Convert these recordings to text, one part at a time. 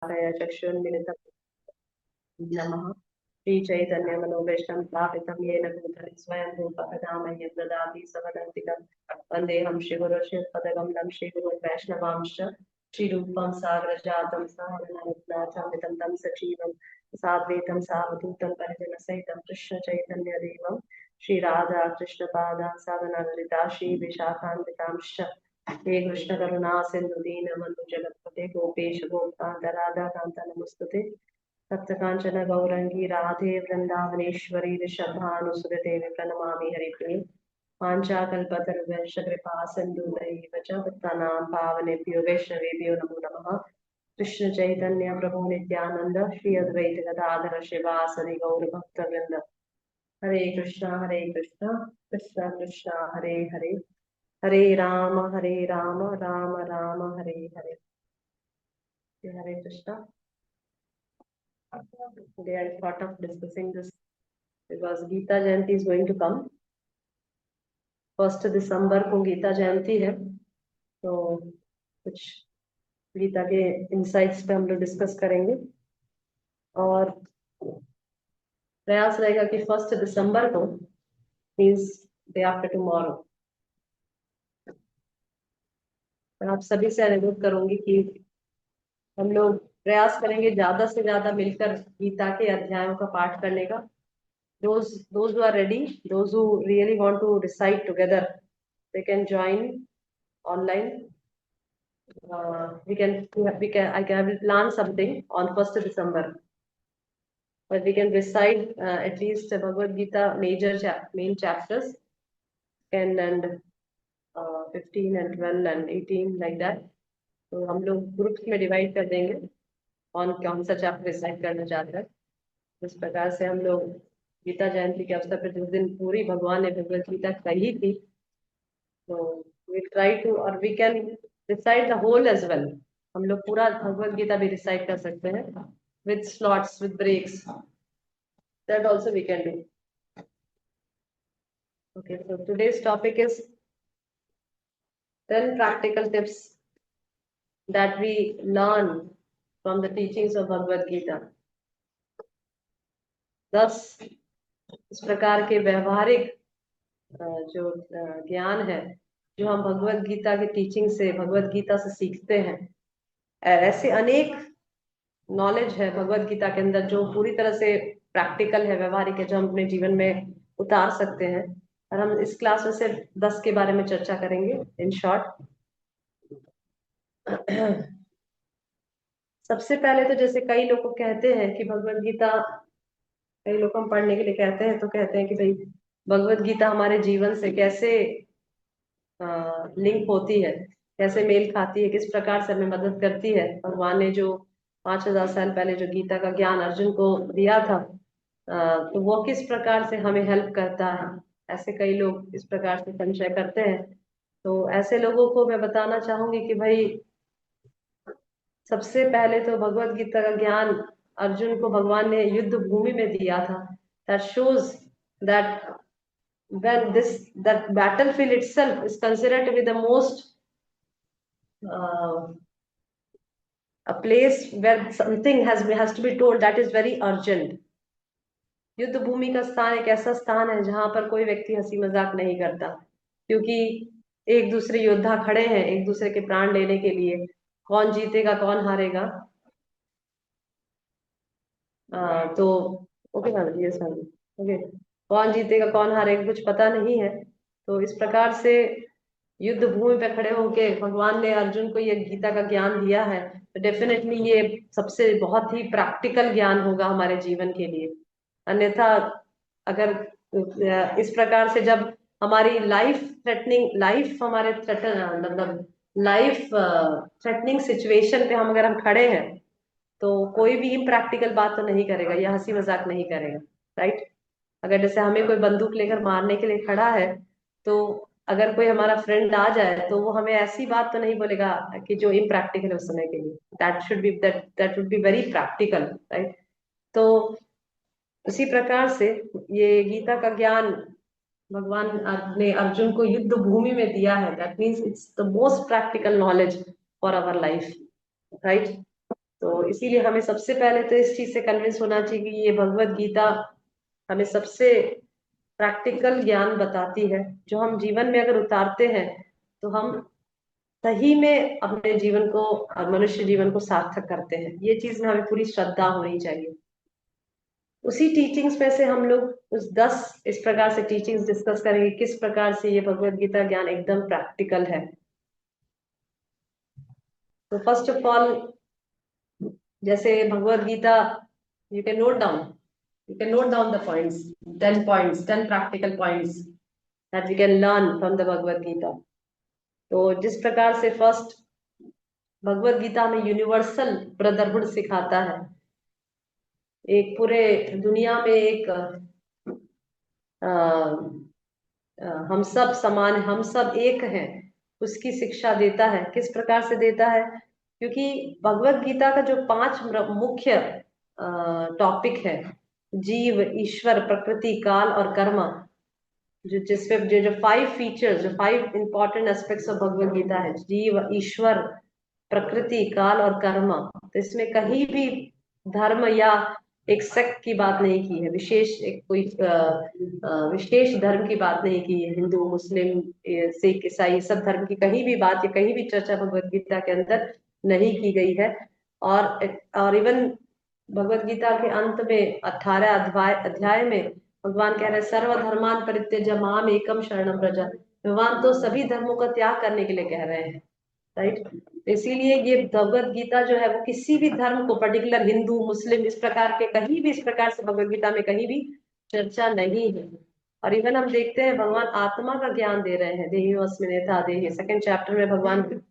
चक्षुन्मिलितं नमः श्रीचैतन्य मनोभीष्टं स्थापितं येन भूतले स्वयं रूपकदामह्यं ददाति सवदन्तिकं वन्देऽहं श्रीगुरो श्रीपदकमलं श्रीगुरो वैष्णवांश्च श्रीरूपं साग्रजातं सहगणरत्नाथं तं सजीवं साद्वैतं सावधूतं परिजनसहितं कृष्णचैतन्यदेवं श्रीराधा कृष्णपादां सावनललिता श्रीविशाखान्वितांश्च हे कृष्ण करुणा सिंधु दीनबन्धु जगत्पते गोपेश गोपकान्त राधाकान्त नमस्तुते सप्तकाञ्चन गौरंगी राधे वृंदावनेश्वरी ऋषभानुसुते प्रणमामि हरिप्रिये पाञ्चाकल्पतरुभ्यश्च कृपा सिन्धुभैव च पतितानां पावनेभ्यो वैष्णवेभ्यो नमो नमः कृष्ण चैतन्य प्रभु नित्यानंद श्री अद्वैत गदाधर शिवासदि गौर भक्तवृंद हरे Krishna Krishna Krishna Hare Hare Hare Ram Ram Ram Hare Hare Hare Krishna. Today I thought of discussing this because Gita Jayanti is going to come. 1 दिसंबर को गीता जयंती है, तो कुछ गीता के इंसाइट्स पे हम लोग डिस्कस करेंगे और प्रयास रहेगा कि 1 दिसंबर को मीन्स डे आफ्टर टुमारो मैं आप सभी से अनुरोध करूंगी कि हम लोग प्रयास करेंगे ज्यादा से ज्यादा मिलकर गीता के अध्यायों का पाठ करने का। Those who are ready, those who really want to recite together, they can join online. I will plan something on 1 December, but we can recite at least Bhagavad Gita main chapters, 10 and 15 and 12 and 18 like that. तो हम लोग groups में divide कर देंगे कौन सा chapter recite करना चाहते हैं। इस प्रकार से हम लोग गीता जयंती के अवसर पर जिस दिन पूरी भगवान ने भगवत गीता कही थी, तो वी ट्राई टू और we can recite the whole as well. हम लोग पूरा भगवत गीता भी रिसाइट कर सकते हैं with slots with breaks, that also we can do. Okay, so today's topic is 10 practical tips that we learn from the teachings of Bhagavad Gita। 10 इस प्रकार के व्यवहारिक जो ज्ञान है जो हम भगवत गीता के टीचिंग से भगवत गीता से सीखते हैं। ऐसे अनेक नॉलेज है भगवत गीता के अंदर जो पूरी तरह से प्रैक्टिकल है, व्यवहारिक है, जो हम अपने जीवन में उतार सकते हैं। और हम इस क्लास में से 10 के बारे में चर्चा करेंगे इन शॉर्ट। सबसे पहले तो जैसे कई लोग कहते हैं कि भगवत गीता, कई लोग हम पढ़ने के लिए कहते हैं तो कहते हैं कि भाई भगवत गीता हमारे जीवन से कैसे लिंक होती है, कैसे मेल खाती है, किस प्रकार से हमें मदद करती है। भगवान ने जो 5000 साल पहले जो गीता का ज्ञान अर्जुन को दिया था, तो वो किस प्रकार से हमें हेल्प करता है। ऐसे कई लोग इस प्रकार से संशय करते हैं। तो ऐसे लोगों को मैं बताना चाहूंगी कि भाई सबसे पहले तो भगवत गीता का ज्ञान अर्जुन को भगवान ने युद्ध भूमि में दिया था। That shows that when that battlefield itself is considered to be the most a place where something has to be told that is very urgent। युद्ध भूमि का स्थान एक ऐसा स्थान है जहां पर कोई व्यक्ति हंसी मजाक नहीं करता, क्योंकि एक दूसरे योद्धा खड़े हैं एक दूसरे के प्राण लेने के लिए। कौन जीतेगा कौन हारेगा, तो ओके मैम, ये सर ओके, कौन जीतेगा कौन हारेगा कुछ पता नहीं है। तो इस प्रकार से युद्ध भूमि पे खड़े होके भगवान ने अर्जुन को ये गीता का ज्ञान दिया है, तो डेफिनेटली ये सबसे बहुत ही प्रैक्टिकल ज्ञान होगा हमारे जीवन के लिए। अन्यथा अगर इस प्रकार से जब हमारी लाइफ थ्रेटनिंग सिचुएशन पे अगर हम खड़े हैं, तो कोई भी इम्प्रैक्टिकल बात तो नहीं करेगा या हंसी मजाक नहीं करेगा, राइट। अगर जैसे हमें कोई बंदूक लेकर मारने के लिए खड़ा है, तो अगर कोई हमारा फ्रेंड आ जाए तो वो हमें ऐसी बात तो नहीं बोलेगा कि जो इम्प्रैक्टिकल है उस समय के लिए। That should be very practical, right. तो उसी प्रकार से ये गीता का ज्ञान भगवान ने अर्जुन को युद्ध भूमि में दिया है। That means it's the most practical knowledge for our life, right. तो इसीलिए हमें सबसे पहले तो इस चीज से कन्विंस होना चाहिए कि ये भगवत गीता हमें सबसे प्रैक्टिकल ज्ञान बताती है, जो हम जीवन में अगर उतारते हैं तो हम सही में अपने जीवन को और मनुष्य जीवन को सार्थक करते हैं। ये चीज में हमें पूरी श्रद्धा होनी चाहिए। उसी टीचिंग्स में से हम लोग उस 10 इस प्रकार से टीचिंग्स डिस्कस करेंगे, किस प्रकार से ये भगवत गीता ज्ञान एकदम प्रैक्टिकल है। तो फर्स्ट ऑफ ऑल, जैसे Bhagavad Gita, you can note down you can note down the points, 10 points, 10 practical points that we can learn from the Bhagavad Gita. तो जिस प्रकार से फर्स्ट भगवत गीता में यूनिवर्सल ब्रदरहुड सिखाता है, एक पूरे दुनिया में एक हम सब समान, हम सब एक हैं, उसकी शिक्षा देता है। किस प्रकार से देता है? क्योंकि भगवत गीता का जो 5 मुख्य टॉपिक है, जीव, ईश्वर, प्रकृति, काल और कर्म, जो जिसपे जो 5 फीचर्स, जो 5 important aspects of Bhagavad Gita है, जीव, ईश्वर, प्रकृति, काल और कर्म, तो इसमें कहीं भी धर्म या एक सेक्ट की बात नहीं की है, विशेष एक कोई विशेष धर्म की बात नहीं की है। हिंदू, मुस्लिम, सिख, ईसाई सब धर्म की कहीं भी बात या कहीं भी चर्चा भगवत गीता के अंदर नहीं की गई है। और इवन भगवत गीता के अंत में 18 अध्याय में भगवान कह रहे हैं, सर्वधर्मान परित्यज्य माम एकम शरणम व्रज। भगवान तो सभी धर्मों का त्याग करने के लिए कह रहे हैं, राइट। इसीलिए ये भगवत गीता जो है वो किसी भी धर्म को, पर्टिकुलर हिंदू, मुस्लिम, इस प्रकार के कहीं भी इस प्रकार से भगवत गीता में कहीं भी चर्चा नहीं है। और इवन हम देखते हैं भगवान आत्मा का ज्ञान दे रहे हैं, देहि अस्मिन् यथा देहि, सेकंड चैप्टर में भगवान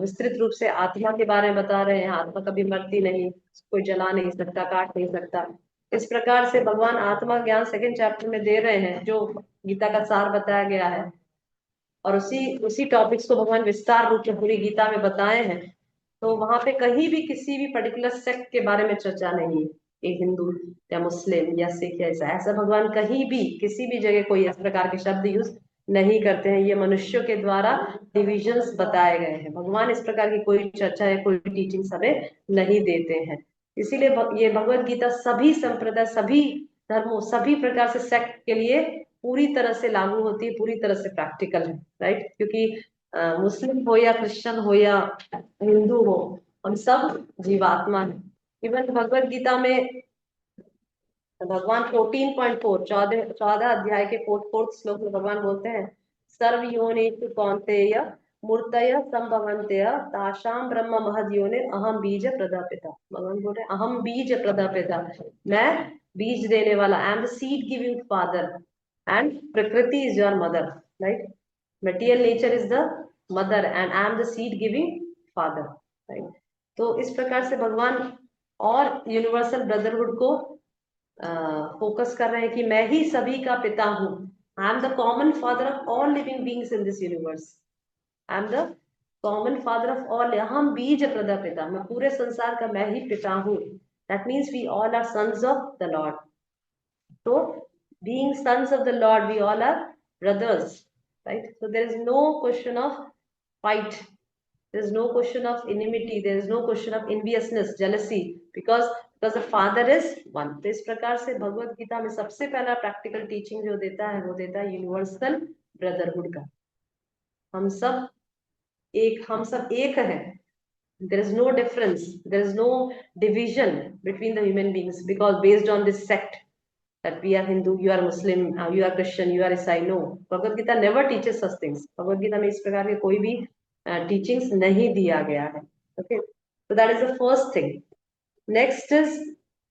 विस्तृत रूप से आत्मा के बारे में बता रहे हैं। आत्मा कभी मरती नहीं, कोई जला नहीं सकता, काट नहीं सकता। इस प्रकार से भगवान आत्मा ज्ञान सेकंड चैप्टर में दे रहे हैं, जो गीता का सार बताया गया है। और उसी उसी टॉपिक्स को भगवान विस्तार रूप में पूरी गीता में बताए हैं। तो वहां पे कहीं भी किसी भी पर्टिकुलर सेक्ट के बारे में चर्चा नहीं है, कि हिंदू या मुस्लिम या सिख या ऐसा ऐसा भगवान कहीं भी किसी भी जगह कोई इस प्रकार के शब्द यूज नहीं करते हैं। ये मनुष्यों के द्वारा डिविजन्स बताए गए हैं। भगवान इस प्रकार की कोई चर्चा या कोई टीचिंग हमें नहीं देते हैं। इसीलिए ये भगवत गीता सभी संप्रदाय, सभी धर्मों, सभी प्रकार से सेक्ट के लिए पूरी तरह से लागू होती है, पूरी तरह से प्रैक्टिकल है, राइट। क्योंकि मुस्लिम हो या क्रिश्चियन हो या हिंदू हो, हम सब जीवात्मा है। इवन भगवत गीता में भगवान 14.4, 14 अध्याय के फोर्थ श्लोक में भगवान बोलते हैं, सर्व योनिषु कौन्तेय मूर्तय संभवन्तेय तासाम ब्रह्म महद योनि अहम बीज प्रदापिता। भगवान बोल रहे हैं, अहम बीज प्रदापिता, मैं बीज देने वाला, I am the seed giving father and prakriti is your mother, right. Material nature is the mother and I am the seed giving father, right. तो इस प्रकार से भगवान और यूनिवर्सल ब्रदरहुड को फोकस कर रहे हैं कि मैं ही सभी का पिता हूँ। आई am the common father of all living beings in this universe. I am the common father of all, हम बीज प्रदापिता, मैं पूरे संसार का मैं ही पिता हूँ। That means we all are sons of the lord. तो being sons of the Lord, we all are brothers, right? So there is no question of fight, there is no question of enmity, there is no question of enviousness, jealousy, because the father is one. तो इस प्रकार से भगवत गीता में सबसे पहला practical teaching जो देता है वो देता है यूनिवर्सल ब्रदरहुड का। हम सब हम सब एक हैं। There is no difference, there is no division between the human beings because based on this sect, that we are Hindu, you are Muslim, you are Christian, you are Isai. No, Bhagavad Gita never teaches such things. Bhagavad Gita में इस प्रकार के कोई भी teachings नहीं दिया गया है। Okay, so that is the first thing. Next is,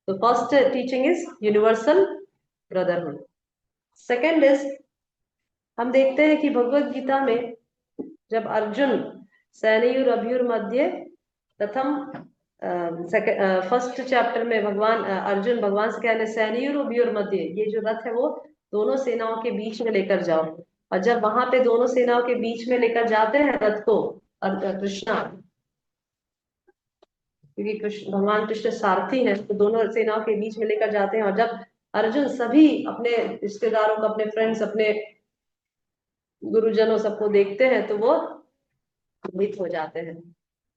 the first teaching is universal brotherhood. Second is, हम देखते हैं कि भगवद गीता में जब अर्जुन सैनयुर अभ्युर मध्य प्रथम फर्स्ट चैप्टर में भगवान अर्जुन भगवान से कहने, सैनयुर अभ्युर मध्य, ये जो रथ है वो दोनों सेनाओं के बीच में लेकर जाओ। और जब वहां पे दोनों सेनाओं के बीच में लेकर जाते हैं रथ को कृष्णा, क्योंकि कृष्ण भगवान कृष्ण सारथी हैं, तो दोनों सेनाओं के बीच में लेकर जाते हैं। और जब अर्जुन सभी अपने रिश्तेदारों को, अपने फ्रेंड्स, अपने गुरुजनों सबको देखते हैं तो वो मोहित हो जाते हैं,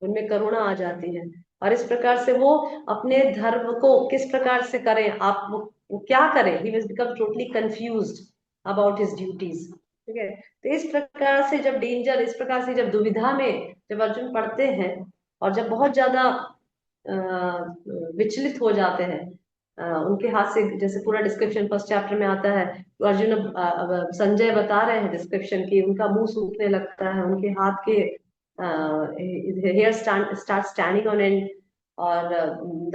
उनमें करुणा आ जाती है। और इस प्रकार से वो अपने धर्म को किस प्रकार से करें, वो क्या करें, he will become totally confused about his duties. ठीक है, तो इस प्रकार से जब डेंजर, इस प्रकार से जब दुविधा में जब अर्जुन पढ़ते हैं और जब बहुत ज्यादा विचलित हो जाते हैं, उनके हाथ से, जैसे पूरा डिस्क्रिप्शन फर्स्ट चैप्टर में आता है, तो अर्जुन अब संजय बता रहे हैं डिस्क्रिप्शन की, उनका मुंह सूखने लगता है, उनके हाथ के hair start standing on end, और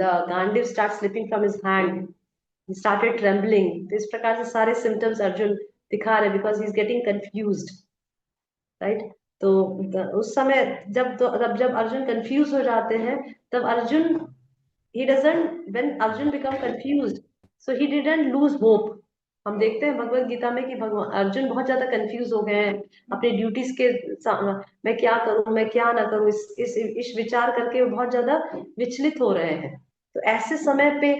the Gandiva start slipping from his hand, he started trembling। तो इस प्रकार से सारे सिम्टम्स अर्जुन दिखा रहे, because he is getting confused, right. तो उस समय जब अर्जुन कंफ्यूज हो जाते हैं, तब Arjun, he doesn't, when Arjun become confused, so he didn't lose hope। हम देखते हैं भगवत गीता में कि भगवान अर्जुन बहुत ज्यादा कंफ्यूज हो गए हैं अपने ड्यूटीज के मैं क्या करूं, मैं क्या ना करूं, इस विचार करके वो बहुत ज्यादा विचलित हो रहे हैं। तो ऐसे समय पे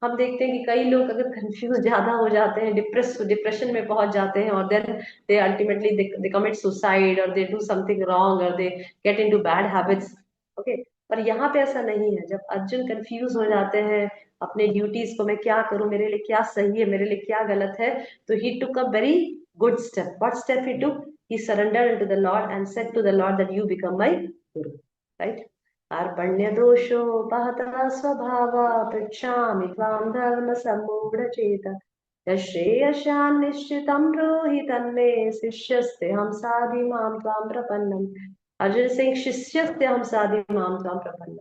हम देखते हैं कि कई लोग अगर कंफ्यूज ज्यादा हो जाते हैं, डिप्रेशन में पहुंच जाते हैं, और then they ultimately they commit suicide, और दे डू समथिंग रॉन्ग, और they get into bad habits. Okay, पर यहाँ पे ऐसा नहीं है। जब अर्जुन कंफ्यूज हो जाते हैं अपने ड्यूटीज को, मैं क्या करूं, मेरे लिए क्या सही है, मेरे लिए क्या गलत है, तो he took a very good step. What step he took? He surrendered into the lord and said to the lord that you become my guru, right. कार्पण्य दोषोपहतः स्वभावा पृच्छामि त्वां धर्म सम्मूढ़ चेत यश्रेयशान् निश्चितं ब्रूहि तन्मे शिष्यस्ते हम साधि मां त्वां प्रपन्नम्। Arjun is saying, Shishyasya sadhi mam tvam prapanna.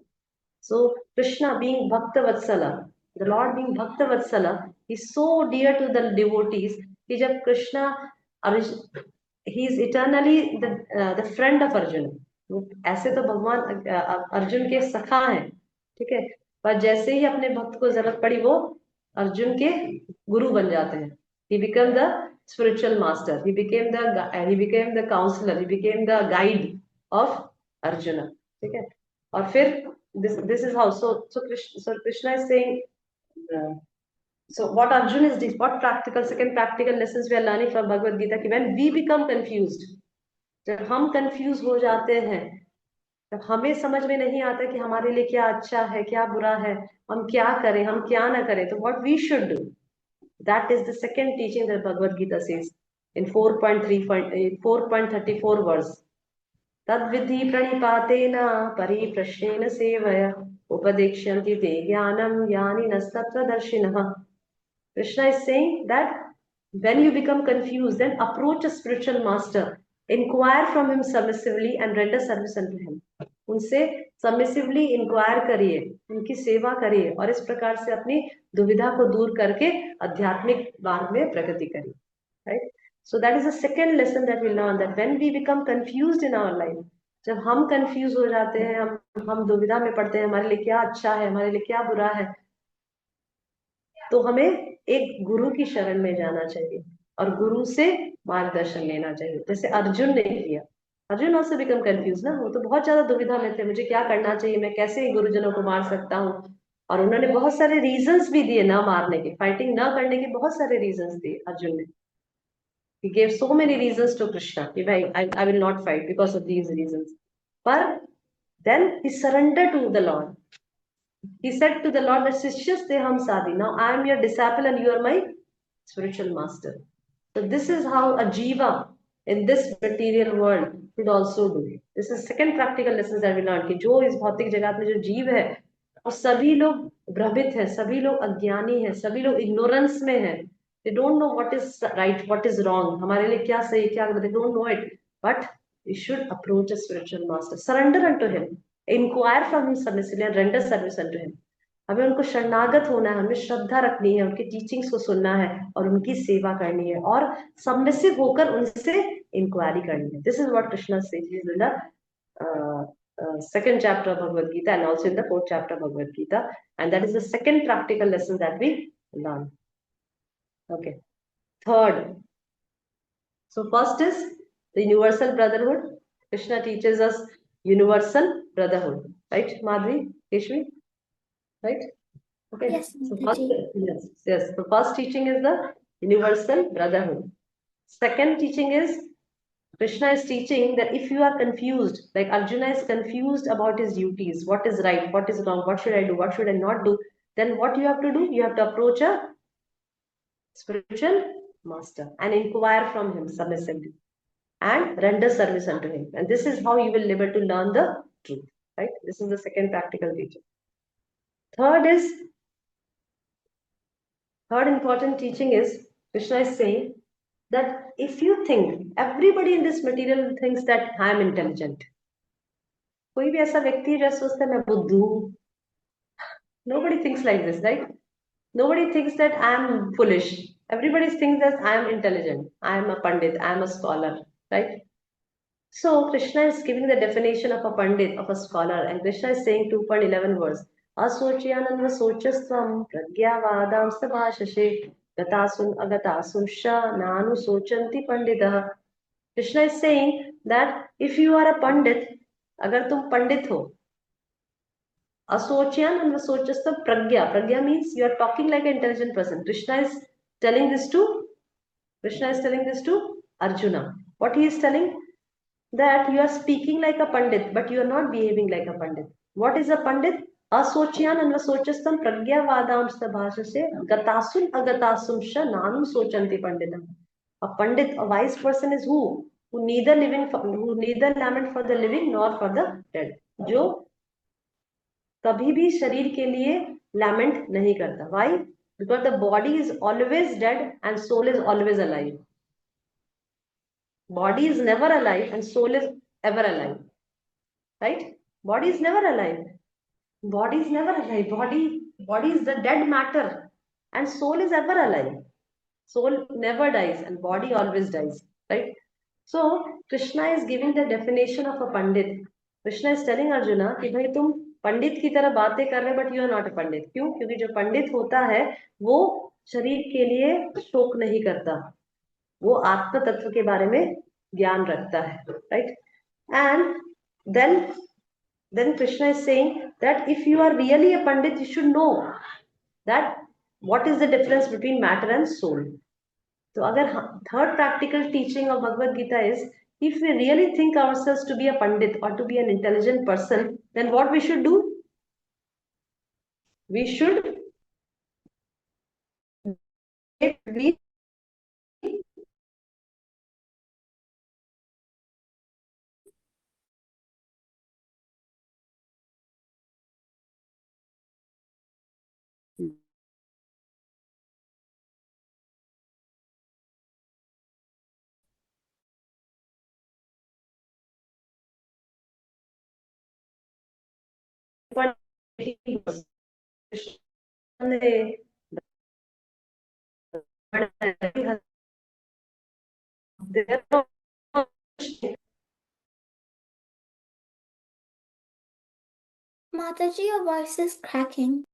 So Krishna being Bhakta Vatsala, the Lord being Bhakta Vatsala, is so dear to the devotees कि जब Krishna, he is eternally the friend of Arjuna। ऐसे तो भगवान अर्जुन के सखा हैं, ठीक है, पर जैसे ही अपने भक्त को जरूरत पड़ी वो अर्जुन के गुरु बन जाते हैं। he became the spiritual master, he became the counselor, he became the guide of Arjuna। ठीक है, और फिर this is how, so Krishna is saying, uh, so what Arjun is this, what second practical lessons we are learning from Bhagavad Gita, कि when we become confused, जब हम confuse हो जाते हैं, जब हमें समझ में नहीं आता कि हमारे लिए क्या अच्छा है क्या बुरा है, हम क्या करें हम क्या ना करें, तो what we should do, that is the second teaching that Bhagavad Gita says in 4.34 verse। तद्विधि प्रणिपातेन परिप्रश्नेन सेवया उपदेक्ष्यन्ति ते ज्ञानं ज्ञानिनस्तत्त्वदर्शिनः। Krishna is saying that when you become confused, then approach a spiritual master, inquire from him submissively and render service unto him। उनसे submissively inquire करिए, उनकी सेवा करिए, और इस प्रकार से अपनी दुविधा को दूर करके आध्यात्मिक मार्ग में प्रगति करिए, right? So that is the second lesson that we learn, that when we become confused in our life, जब हम कंफ्यूज हो जाते हैं, हम दुविधा में पड़ते हैं, हमारे लिए क्या अच्छा है हमारे लिए क्या बुरा है, तो हमें एक गुरु की शरण में जाना चाहिए और गुरु से मार्गदर्शन लेना चाहिए, जैसे अर्जुन ने किया। अर्जुन ऑल्सो बिकम कंफ्यूज ना, वो तो बहुत ज्यादा दुविधा में थे, मुझे क्या करना चाहिए, मैं कैसे गुरुजनों को मार सकता हूँ, और उन्होंने बहुत सारे रीजंस भी दिए ना मारने के, फाइटिंग ना करने के बहुत सारे रीजंस दिए अर्जुन ने। He gave so many reasons to Krishna कि भाई I will not fight because of these reasons, पर then he surrendered to the Lord। He said to the Lord that Sishyasте ham sadhi, now I am your disciple and you are my spiritual master। So this is how a jiva in this material world should also do। This is second practical lessons that we learned कि जो इस भौतिक जगत में जो जीव है, और सभी लोग भ्रमित हैं, सभी लोग अज्ञानी हैं, सभी लोग इग्नोरेंस में हैं। They don't know what is right, what is wrong, हमारे लिए क्या सही क्या गलत, they don't know it, but we should approach a spiritual master, surrender unto him, inquire from him submissively and render service unto him। हमें उनको शरणागत होना है, हमें श्रद्धा रखनी है, उनकी टीचिंग्स को सुनना है और उनकी सेवा करनी है, और सबमिसिव होकर उनसे इंक्वायरी करनी है। This is what Krishna says in the second chapter of Bhagavad Gita and also in the fourth chapter of Bhagavad Gita, and that is the second practical lesson that we learn। Okay, third, so first is the universal brotherhood। Krishna teaches us universal brotherhood, right Madhvi, Keshvi, right? Okay. Yes, So yes. The first teaching is the universal brotherhood. Second teaching is Krishna is teaching that if you are confused, like Arjuna is confused about his duties, what is right, what is wrong, what should I do, what should I not do, then what you have to do? You have to approach a spiritual master and inquire from him submissively and render service unto him. And this is how you will be able to learn the truth. Right? This is the second practical teaching. Third important teaching is Krishna is saying that if you think everybody in this material thinks that I am intelligent, कोई भी ऐसा व्यक्ति है जो सोचता है मैं बुद्धू हूँ. Nobody thinks like this, right? Nobody thinks that I am foolish. Everybody thinks that I am intelligent. I am a pandit. I am a scholar, right? So Krishna is giving the definition of a pandit, of a scholar, and Krishna is saying 2.11 verse. Asocyananva sochastvam pragyavadam sabhashashe gatasun agatasun sha nanu sochanti pandita. Krishna is saying that if you are a pandit, agar tum pandit ho, asocyan and vasochastha pragya. Pragya means you are talking like an intelligent person. Telling this to Krishna is telling this to Arjuna. What he is telling? That you are speaking like a pandit, but you are not behaving like a pandit. What is a pandit? Asocyan and vasochastam pragya vadamsta bhashase gatasun agatasum sha nanum sochanti panditam. A pandit, a wise person is who? Who neither lament for the living nor for the dead. जो कभी भी शरीर के लिए lament नहीं करता. Why? Because the body is always dead and soul is always alive. Body is never alive and soul is ever alive. Right? Body is never alive. Body is never alive. Body is the dead matter and soul is ever alive. Soul never dies and body always dies. Right? So Krishna is giving the definition of a pandit. Krishna is telling Arjuna कि भाई तुम पंडित की तरह बातें कर रहे हो but you are not a pandit. क्यों? क्योंकि जो पंडित होता है वो शरीर के लिए शोक नहीं करता, वो आत्म तत्व के बारे में ज्ञान रखता है. Right? And then Krishna is saying that if you are really a pandit, you should know that what is the difference between matter and soul. So, agar third practical teaching of Bhagavad Gita is, if we really think ourselves to be a pandit or to be an intelligent person, then what we should do? We should be Mataji, your voice is cracking.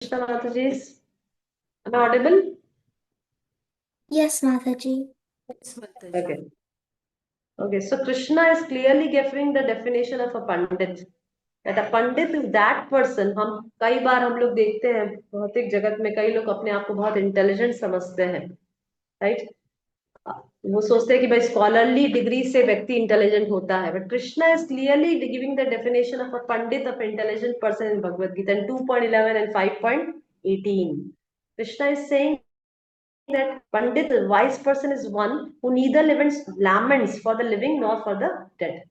Krishna Mataji, am I audible? Yes, Mataji. Okay. Okay, so Krishna is clearly giving the definition of a pandit. That a pandit is that person. हम कई बार हम लोग देखते हैं भौतिक जगत में कई लोग अपने आप को बहुत इंटेलिजेंट समझते हैं, राइट? वो सोचते हैं कि भाई स्कॉलरली डिग्री से व्यक्ति इंटेलिजेंट होता है, but Krishna is clearly giving the definition of a pandit of intelligent person in Bhagavad Gita in 2.11 and 5.18. Krishna is saying that Pandit, the wise person, is one who neither laments for the living nor for the dead.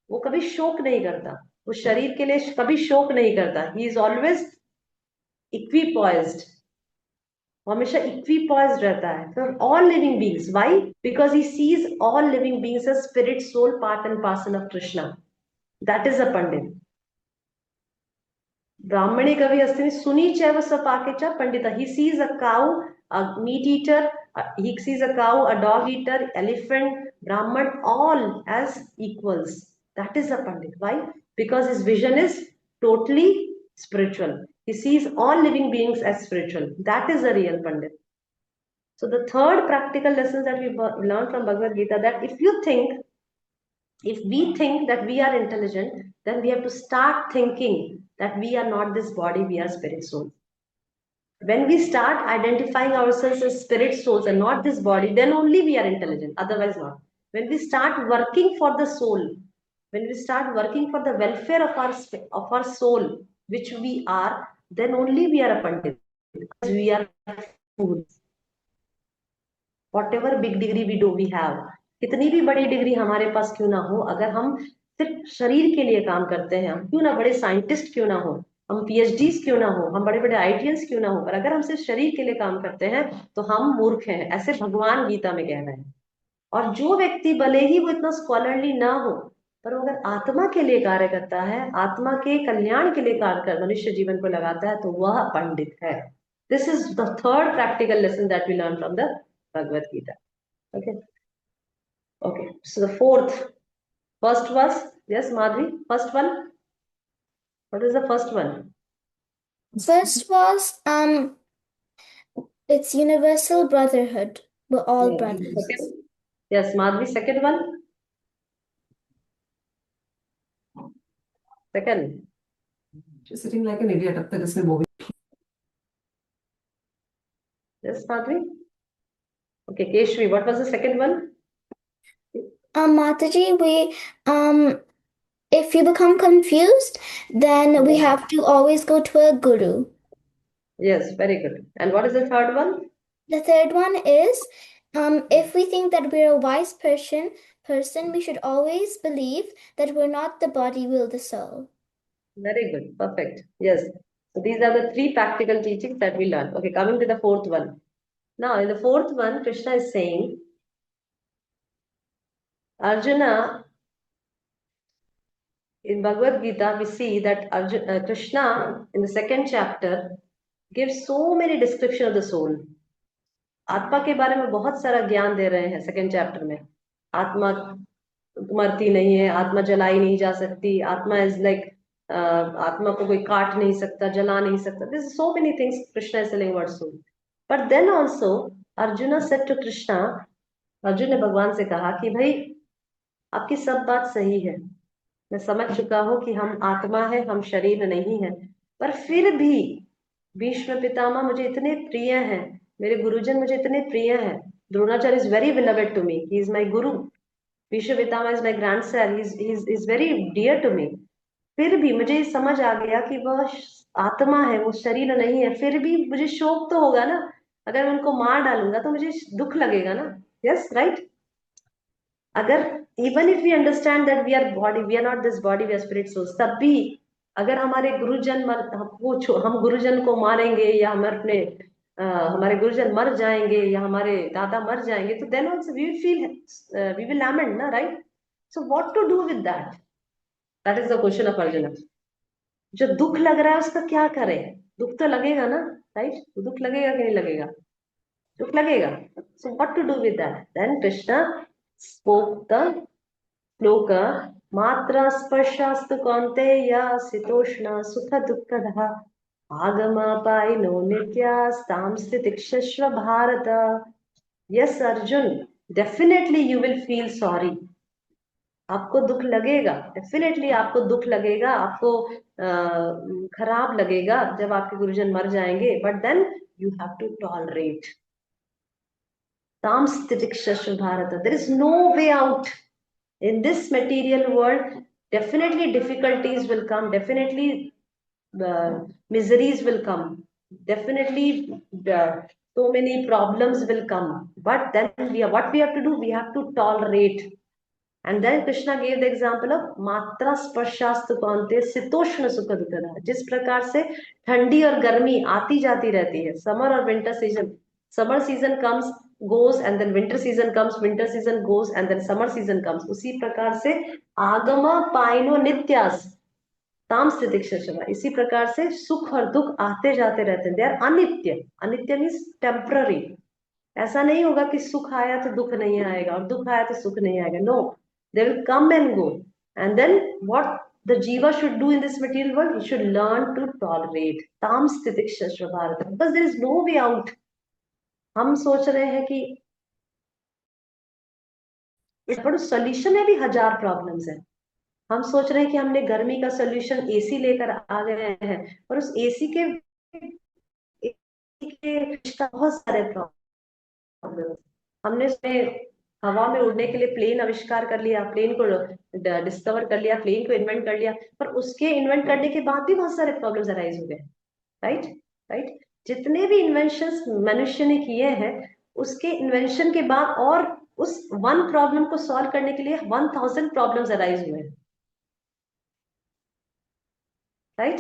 वो कभी शोक नहीं करता, वो शरीर के लिए कभी शोक नहीं करता. ही इज ऑलवेज इक्विपॉइज्ड, हमेशा इक्विपॉइज्ड रहता है for all living beings. Why? Because he sees all living beings as spirit, soul, part and parcel of Krishna. That is a pandit. ब्राह्मणे कवि अस्ति सुनी चैव सपाके च Pandita. He sees a cow, a meat eater, he sees a cow, a dog eater, elephant, Brahman, all as equals. That is a Pandit. Why? Because his vision is totally spiritual. He sees all living beings as spiritual. That is a real Pandit. So the third practical lesson that we learned from Bhagavad Gita, that if we think that we are intelligent, then we have to start thinking that we are not this body, we are spirit soul. When we start identifying ourselves as spirit souls and not this body, then only we are intelligent, otherwise not. When we start working for the soul, when we start working for the welfare of our soul, which we are, then only we are a pandit. We are fools. Whatever big degree we have, कितनी भी बड़ी degree हमारे पास क्यों ना हो, अगर हम सिर्फ शरीर के लिए काम करते हैं, हम क्यों ना बड़े साइंटिस्ट क्यों ना हो, हम पीएचडीज क्यों ना हो, हम बड़े बड़े आईटीएस क्यों ना हो, पर अगर हम सिर्फ शरीर के लिए काम करते हैं तो हम मूर्ख हैं, ऐसे भगवान गीता में कह रहे हैं. और जो व्यक्ति भले ही वो इतना स्कॉलरली ना हो, पर अगर आत्मा के लिए कार्य करता है, आत्मा के कल्याण के लिए कार्य कर मनुष्य जीवन को लगाता है, तो वह पंडित है. This is the third practical lesson that we learn from the Bhagavat Gita. Okay. Okay. So the first was, yes, Madhvi, first one. What is the first one? First was it's universal brotherhood. We're all brothers. Second, yes, Madhvi, second one. Second. She's sitting like an idiot up there, इसमें movie. Yes, Madhvi. Okay, Keshvi, what was the second one? Mataji, if you become confused, then we have to always go to a guru. Yes, very good. And what is the third one? The third one is, if we think that we're a wise person, we should always believe that we're not the body, we're the soul. Very good. Perfect. Yes. So these are the three practical teachings that we learned. Okay, coming to the fourth one. Now, in the fourth one, Krishna is saying, Arjuna, in Bhagavad Gita, we see that Krishna, in the second chapter, gives so many description of the soul. आत्मा के बारे में बहुत सारा ज्ञान दे रहे हैं second chapter में. आत्मा मरती नहीं है, आत्मा जलाई नहीं जा सकती, आत्मा इज लाइक आत्मा को कोई काट नहीं सकता, जला नहीं सकता. This so many things Krishna is telling about soul. But then also Arjun said to Krishna, Arjun ने भगवान से कहा कि भाई आपकी सब बात सही है, मैं समझ चुका हूं कि हम आत्मा है, हम शरीर नहीं है, पर फिर भी भीष्म पितामह मुझे इतने प्रिय हैं, मेरे गुरुजन मुझे इतने प्रिय हैं. Dronacharya is very beloved to me, he is my guru. Bhishma Pitamah is my grandson, he is very dear to me. फिर भी मुझे समझ आ गया कि वह आत्मा है, वो शरीर नहीं है. फिर भी मुझे शोक तो होगा ना, अगर मैं उनको मार डालूंगा तो मुझे दुख लगेगा ना. Yes, right. अगर even if we understand that we are body, we are not this body, we are spirit souls, तब भी अगर हमारे गुरुजन हम गुरुजन को मारेंगे, या हम अपने हमारे गुरुजन मर जाएंगे, या हमारे दादा मर जाएंगे, तो then also we will feel, we will lament ना, right. So what to do with that, that is the question of Arjun. जो दुख लग रहा है उसका क्या करें? दुख तो लगेगा ना, राइट. दुख लगेगा कि नहीं लगेगा? दुख लगेगा. So what to do with that? Then Krishna spoke the shloka, मात्रा स्पर्शास्तु कौन्तेय शीतोष्ण सुख दुःखदः आगमापायिनो नित्यास्तां स्थितिक्षस्व भारत. Yes Arjun, definitely you will feel sorry. आपको दुख लगेगा, डेफिनेटली आपको दुख लगेगा, आपको खराब लगेगा जब आपके गुरुजन मर जाएंगे, but then you have to tolerate. ताम स्थितिक्षस्व भारत. There is no way out. In this material world, definitely difficulties will come, definitely miseries will come, definitely so many problems will come, but then what we have to do, we have to tolerate. And then Krishna gave the example of matra स्पर्शास्तु कौन्ते शीतोष्ण सुख दुखदा. जिस प्रकार से ठंडी और गर्मी आती जाती रहती है, समर और winter season, summer season comes goes and then winter season comes, winter season goes and then summer season comes, उसी प्रकार से आगम पायनो नित्यास ताम स्थितिक्षमा, इसी प्रकार से सुख और दुख आते जाते रहते हैं. दे आर अनित्य. अनित्य मीन्स टेम्पररी. ऐसा नहीं होगा कि सुख आया तो दुख नहीं आएगा और दुख आया तो सुख नहीं आएगा. No, they will come and go. And then what the jiva should do in this material world, he should learn to tolerate tam sthitikshashva bharata, because there is no way out. हम सोच रहे हैं कि इस बड़े solution में भी हजार प्रॉब्लम्स हैं. हम सोच रहे हैं कि हमने गर्मी का सोल्यूशन एसी लेकर आ गए हैं, और उस एसी के बहुत सारे प्रॉब्लम. हमने उसमें हवा में उड़ने के लिए प्लेन आविष्कार कर लिया, प्लेन को डिस्कवर कर लिया, प्लेन को इन्वेंट कर लिया, पर उसके इन्वेंट करने के बाद भी बहुत सारे प्रॉब्लम्स अराइज हो गए. Right right. जितने भी इन्वेंशंस मनुष्य ने किए हैं, उसके इन्वेंशन के बाद और उस वन प्रॉब्लम को सॉल्व करने के लिए 1000 प्रॉब्लम्स अराइज हुए. राइट.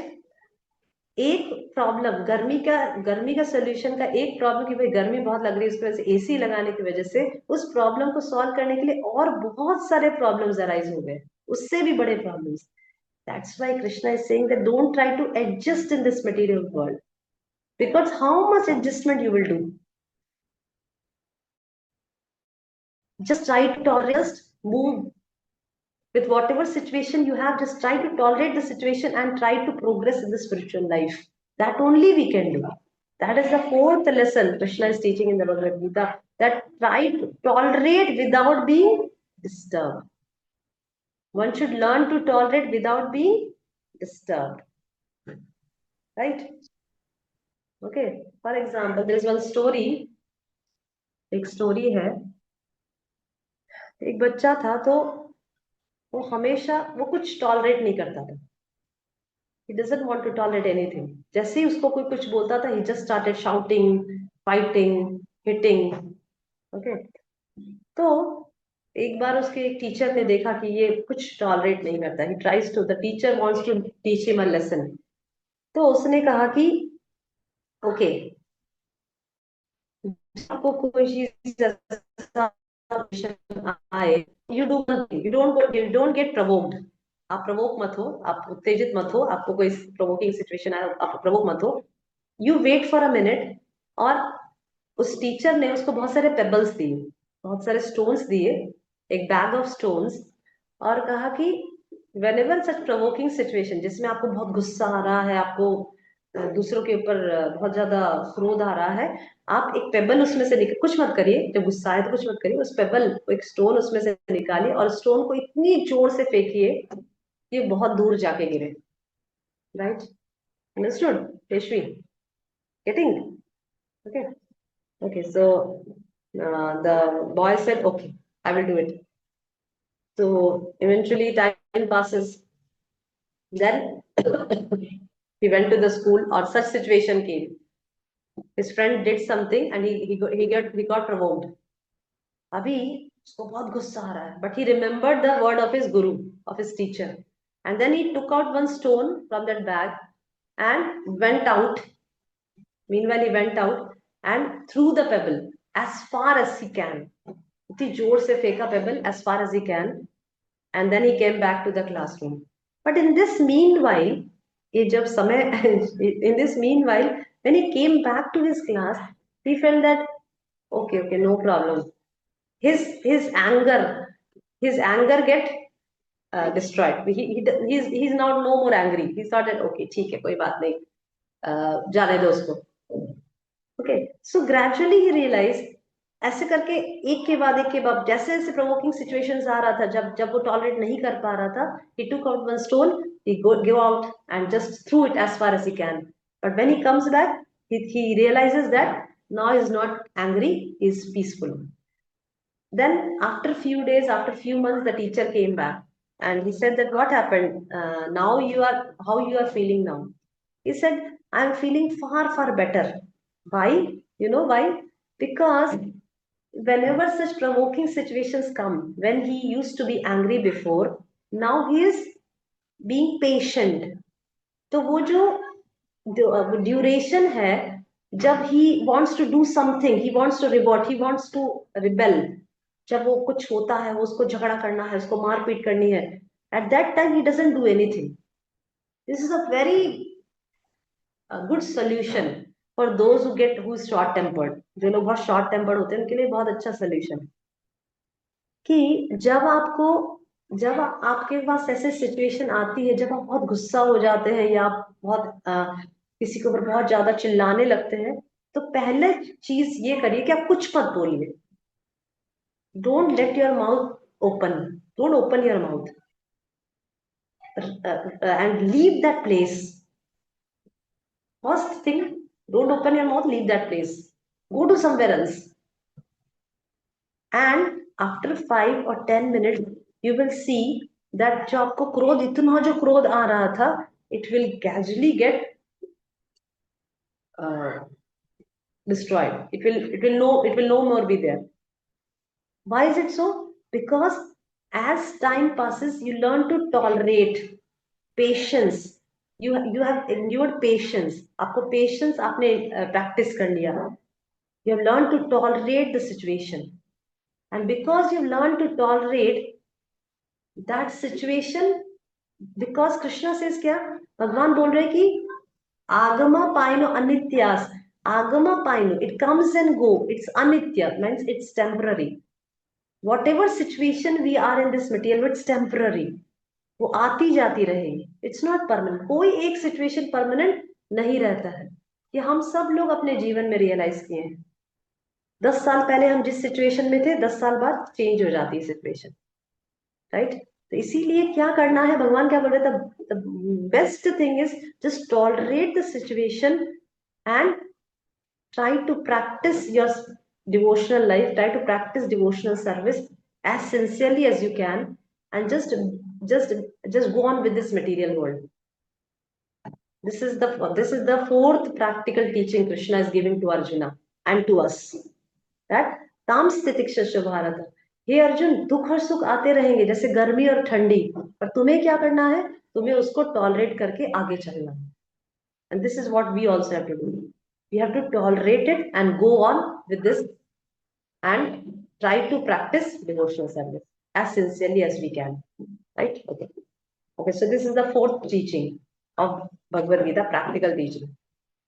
एक प्रॉब्लम गर्मी का सोल्यूशन का एक प्रॉब्लम कि भाई गर्मी बहुत लग रही है, उसकी वजह से एसी लगाने की वजह से उस प्रॉब्लम को सॉल्व करने के लिए और बहुत सारे प्रॉब्लम्स अराइज हो गए, उससे भी बड़े problems. That's why Krishna is saying that don't try to adjust in this material world, because how much adjustment you will do. Just try to tolerate, just move with whatever situation you have. Just try to tolerate the situation and try to progress in the spiritual life. That only we can do. That is the fourth lesson Krishna is teaching in the Bhagavad Gita, that try to tolerate without being disturbed. One should learn to tolerate without being disturbed. Right? Okay. For example, there is one story. एक story है. एक बच्चा था, तो वो हमेशा वो कुछ टॉलरेट नहीं करता था. He doesn't want to tolerate anything. जैसे ही उसको कोई कुछ बोलता था, he just started shouting, fighting, hitting. Okay. तो एक बार उसके एक टीचर ने देखा कि ये कुछ टॉलरेट नहीं करता. He tries to, the teacher wants to teach him a lesson. तो उसने कहा कि ओके, आपको कोई चीज आए, you do nothing, you don't get provoked. आप प्रवोक मत हो, आप उत्तेजित मत हो, आपको कोई प्रोवोकिंग सिचुएशन आए, आप प्रवोक मत हो. You wait for a minute. और उस टीचर ने उसको बहुत सारे पेबल्स दिए, बहुत सारे स्टोन्स दिए, एक बैग ऑफ स्टोन्स, और कहा कि whenever such provoking situation, जिसमें आपको बहुत गुस्सा आ रहा है, आपको दूसरों के ऊपर बहुत ज्यादा क्रोध आ रहा है, आप एक पेबल उसमें से कुछ मत करिए, जब गुस्सा आए तो कुछ मत करिए, उस पेबल को, एक स्टोन उसमें से निकालिए और स्टोन को इतनी जोर से फेंकिए कि बहुत दूर जाके गिरे. Right? Understood Yashvi? Getting? Okay. Okay, so the boy said, okay, I will do it. So eventually time passes. Then he went to the school, or such situation came. His friend did something and he got provoked. अभी उसको बहुत गुस्सा आ रहा है, but he remembered the word of his guru, of his teacher, and then he took out one stone from that bag and went out. Meanwhile, he went out and threw the pebble as far as he can. इतनी जोर से फेंका pebble as far as he can, and then he came back to the classroom. But in this meanwhile, ये जब समय in this meanwhile, when he came back to his class, he felt that okay, no problem. His anger get destroyed. He's now no more angry. He thought that okay, ठीक है, कोई बात नहीं, जाने दो उसको. Okay, so gradually he realized, ऐसे करके एक के बाद जैसे जैसे प्रोवोकिंग सिचुएशंस आ रहा था, जब वो टॉलरेट नहीं कर पा रहा था, he took out one stone, he go out and just threw it as far as he can. But when he comes back, he realizes that now he's not angry, he's peaceful. Then after few days, after few months, the teacher came back and he said that what happened, now how you are feeling now? He said, I'm feeling far better. Why? You know why? Because whenever such provoking situations come, when he used to be angry before, now he is being patient. तो वो जो duration है, जब he wants to do something, he wants to revolt, he wants to rebel, जब वो कुछ होता है, वो उसको झगड़ा करना है, उसको मारपीट करनी है, at that time he doesn't do anything. This is a very good solution for those who is short tempered. जो लोग बहुत short tempered होते हैं उनके लिए बहुत अच्छा solution है कि जब आपके पास ऐसे सिचुएशन आती है, जब आप बहुत गुस्सा हो जाते हैं या आप बहुत किसी के ऊपर बहुत ज्यादा चिल्लाने लगते हैं, तो पहले चीज ये करिए कि आप कुछ मत बोलिए. Don't let your mouth open, don't open your mouth and leave that place. First thing, don't open your mouth, leave that place, go to somewhere else, and after 5 or 10 minutes you will see that जो आपको क्रोध, इतना जो क्रोध आ रहा था, it will gradually get destroyed. It will no more be there. Why is it so? Because as time passes you learn to tolerate. Patience, you have endured patience, आपको patience आपने practice कर लिया. You have learned to tolerate the situation, and because you've learned to tolerate that situation, because Krishna says क्या, भगवान बोल रहे कि आगमा पाइनो अनित्यास. आगमा पाइनो, it comes and go, it's anitya, means it's temporary. Whatever situation we are in this material, it's temporary. वो आती जाती रहेगी, it's not permanent. कोई एक सिचुएशन परमानेंट नहीं रहता है. ये हम सब लोग अपने जीवन में रियलाइज किए हैं. 10 साल पहले हम जिस सिचुएशन में थे, 10 साल बाद चेंज हो जाती है सिचुएशन, राइट? तो इसीलिए क्या करना है, भगवान क्या बोल रहे थे, the best thing is just tolerate the situation and try to practice your devotional life, try to practice devotional service as sincerely as you can, and just go on with this material world. This is the fourth practical teaching Krishna is giving to Arjuna and to us, that tam stitiksha bharata. हे अर्जुन, दुख और सुख आते रहेंगे जैसे गर्मी और ठंडी, पर तुम्हें क्या करना है, तुम्हें उसको टॉलरेट करके आगे चलना है. And this is what we also have to do. We have to tolerate it and go on with this and try to practice devotional service as sincerely as we can. Right? Okay. Okay, so this is the fourth teaching of Bhagavad Gita, practical teaching.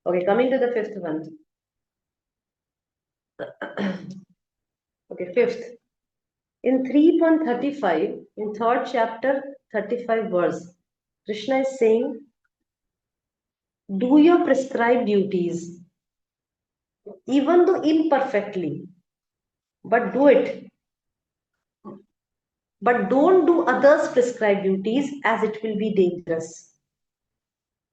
Okay, coming to the fifth one. Okay, fifth. In 3.35, in third chapter, 35 verse, Krishna is saying, do your prescribed duties, even though imperfectly, but do it. But don't do others' prescribed duties, as it will be dangerous.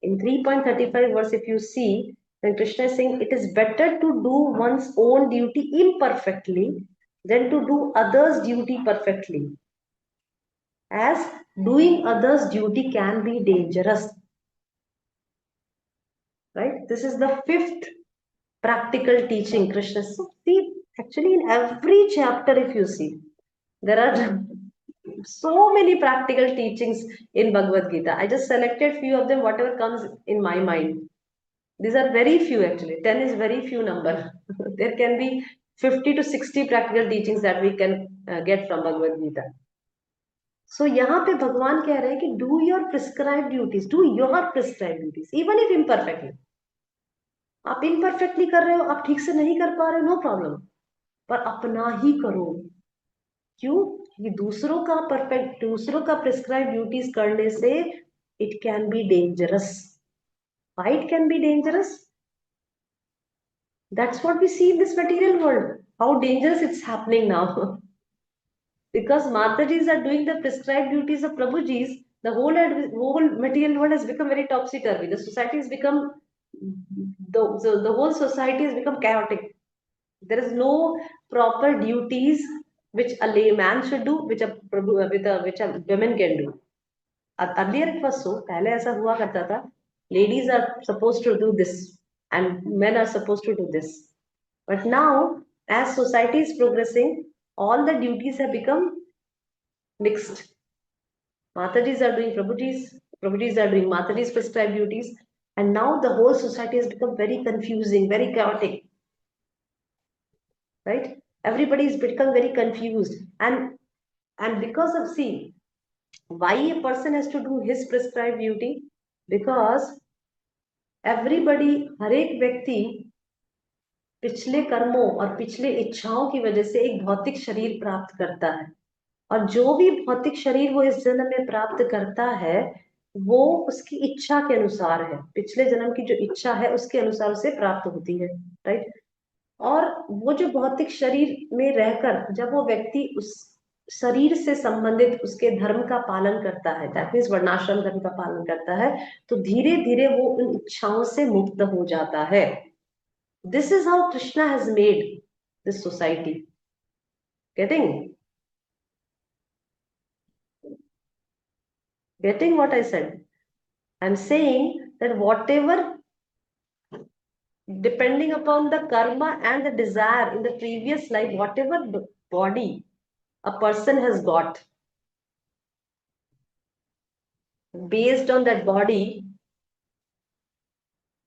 In 3.35 verse, if you see, then Krishna is saying it is better to do one's own duty imperfectly than to do others' duty perfectly, as doing others' duty can be dangerous. Right? This is the fifth practical teaching Krishna. So see, actually in every chapter, if you see, there are so many practical teachings in Bhagavad Gita. I just selected few of them, whatever comes in my mind. These are very few actually. 10 is very few number. There can be 50 to 60 practical teachings that we can get from Bhagavad Gita. So यहाँ पे भगवान कह रहे हैं कि do your prescribed duties, do your prescribed duties, even if imperfectly. आप imperfectly कर रहे हो, आप ठीक से नहीं कर पा रहे हो, no problem. पर अपना ही करो. क्यों? कि दूसरों का प्रिस्क्राइब ड्यूटीज करने से it can be dangerous. Why it can be dangerous? That's what we see in this material world. How dangerous it's happening now. Because Matajis are doing the prescribed duties of Prabhujis, the whole material world has become very topsy-turvy. The society has become, the whole society has become chaotic. There is no proper duties which a layman should do, which a women can do. Earlier it was so. पहले ऐसा हुआ करता था. Ladies are supposed to do this and men are supposed to do this. But now as society is progressing, all the duties have become mixed. Matajis are doing Prabhujis, Prabhujis are doing Matajis prescribed duties, and now the whole society has become very confusing, very chaotic, right? Everybody has become very confused, and because of, see, why a person has to do his prescribed duty? Because everybody, हर एक व्यक्ति पिछले कर्मों और पिछले इच्छाओं की वजह से एक भौतिक शरीर प्राप्त करता है, और जो भी भौतिक शरीर वो इस जन्म में प्राप्त करता है वो उसकी इच्छा के अनुसार है, पिछले जन्म की जो इच्छा है उसके अनुसार उसे प्राप्त होती है, राइट। और वो जो भौतिक शरीर में रहकर जब वो व्यक्ति उस शरीर से संबंधित उसके धर्म का पालन करता है, दैट मीन्स वर्णाश्रम धर्म का पालन करता है, तो धीरे धीरे वो उन इच्छाओं से मुक्त हो जाता है। This is how Krishna has made this society. Getting what I said? I'm saying that whatever, depending upon the karma and the desire in the previous life, whatever body a person has got, based on that body,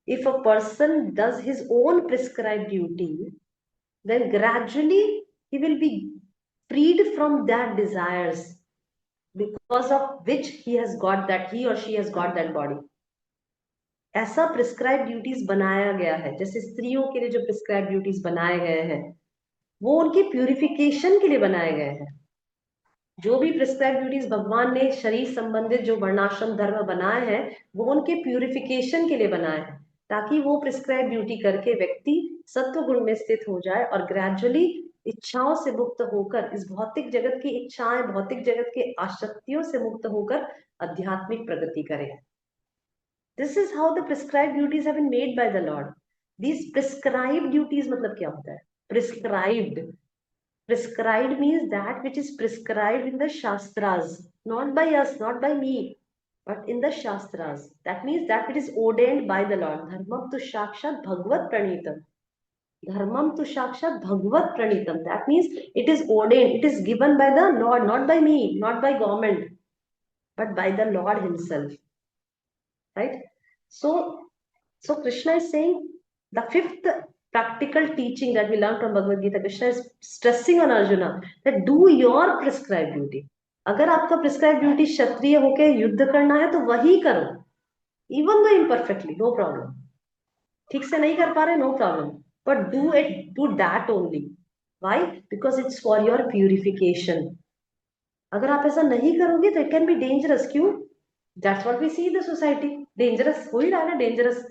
if a person does his own prescribed duty, then gradually he will be freed from that desires because of which he has got that, he or she has got that body. ऐसा prescribe duties बनाया गया है, जैसे स्त्रियों के लिए जो prescribe duties बनाए गए हैं वो उनकी प्यूरिफिकेशन के लिए बनाए गए हैं। जो भी प्रिस्क्राइब ड्यूटीज भगवान ने शरीर संबंधित जो वर्णाश्रम धर्म बनाए हैं वो उनके प्यूरिफिकेशन के लिए बनाए हैं, ताकि वो प्रिस्क्राइब ड्यूटी करके व्यक्ति सत्व गुण में स्थित हो जाए और ग्रेजुअली इच्छाओं से मुक्त होकर, इस भौतिक जगत की इच्छाएं, भौतिक जगत के आसक्तियों से मुक्त होकर आध्यात्मिक प्रगति करे। This is how the prescribed duties have been made by the Lord. These prescribed duties मतलब क्या होता है? Prescribed. Prescribed means that which is prescribed in the Shastras, not by us, not by me, but in the Shastras. That means that which is ordained by the Lord. Dharmam tu shakshat bhagavad pranitam. Dharmam tu shakshat bhagavad pranitam. That means it is ordained, it is given by the Lord, not by me, not by government, but by the Lord himself. Right? So Krishna is saying the fifth practical teaching that we learn from Bhagavad Gita, Krishna is stressing on Arjuna that do your prescribed duty. अगर आपका prescribed duty क्षत्रिय होके युद्ध करना है तो वही करो, even though imperfectly, no problem. ठीक से नहीं कर पा रहे, no problem, but do that only. Why? Because it's for your purification. अगर आप ऐसा नहीं करोगे तो it can be dangerous. क्यों? That's what we see in the society. Dangerous हो ही रहा है ना, dangerous.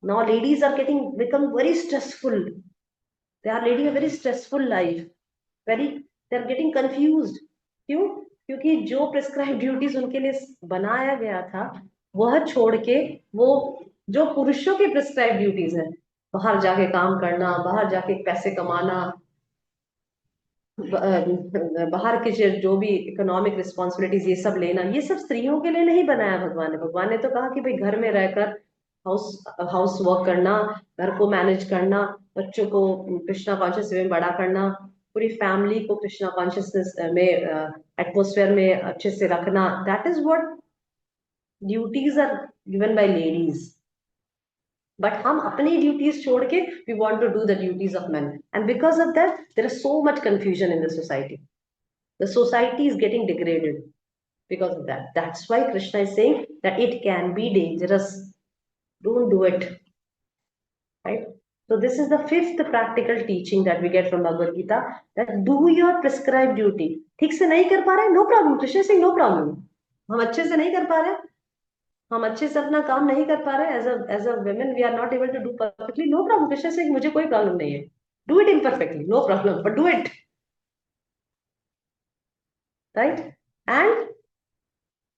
Now ladies are become very stressful. They are leading a very stressful life. They are getting confused. क्यों? क्योंकि जो prescribed duties उनके लिए बनाया गया था वह छोड़ के वो जो पुरुषों की prescribed duties है, बाहर जाके काम करना, बाहर जाके पैसे कमाना, बाहर के जो भी इकोनॉमिक रिस्पॉन्सिबिलिटीज ये सब लेना, ये सब स्त्रियों के लिए नहीं बनाया भगवान ने। भगवान ने तो कहा कि भाई घर में रहकर हाउस वर्क करना, घर को मैनेज करना, बच्चों को कृष्णा कॉन्शियस में बड़ा करना, पूरी फैमिली को कृष्णा कॉन्शियसनेस में एटमोस्फेयर में अच्छे से रखना। That is what duties are given by ladies. But हम अपनी ड्यूटीज छोड़ के we want to do the duties of men, and because of that there is so much confusion in the society. The society is getting degraded because of that. That's why Krishna is saying that it can be dangerous. Don't do it. Right? So this is the fifth practical teaching that we get from Bhagavad Gita, that do your prescribed duty. ठीक से नहीं कर पा रहे, no problem. Krishna is saying no problem. हम अच्छे से नहीं कर पा रहे, हम अच्छे से अपना काम नहीं कर पा रहे, as a women we are not able to do perfectly, no problem. Krishna से मुझे कोई प्रॉब्लम नहीं है, do it imperfectly, no problem, but do it, right? And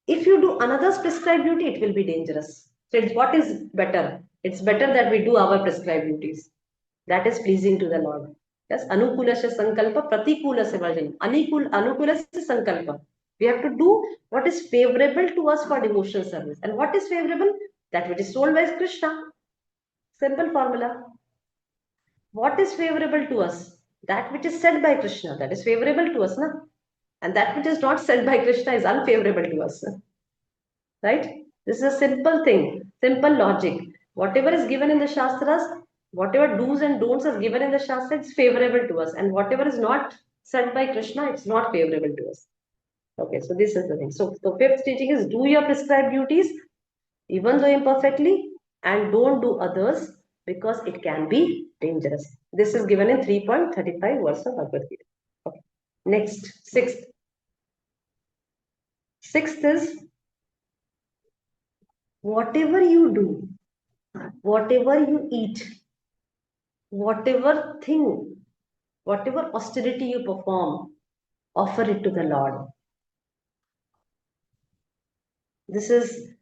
if you do another's prescribed duty it will be dangerous. So what is better? It's better that we do our prescribed duties. That is pleasing to the Lord. Yes, anukulasya sankalpa pratikulasya varjana. Anukulasya sankalpa, we have to do what is favorable to us for devotional service. And what is favorable? That which is told by Krishna. Simple formula. what is favorable to us? That which is said by Krishna, that is favorable to us, na? And that which is not said by Krishna is unfavorable to us, right? This is a simple thing, simple logic. Whatever is given in the Shastras, whatever do's and don'ts are given in the Shastra, it's favorable to us. And whatever is not said by Krishna, it's not favorable to us. Okay, so this is the thing. So the fifth teaching is do your prescribed duties, even though imperfectly, and don't do others because it can be dangerous. This is given in 3.35 verse of Bhagavad Gita. Okay. Next, sixth. Sixth is whatever you do, whatever you eat, whatever thing, whatever austerity you perform, offer it to the Lord. This is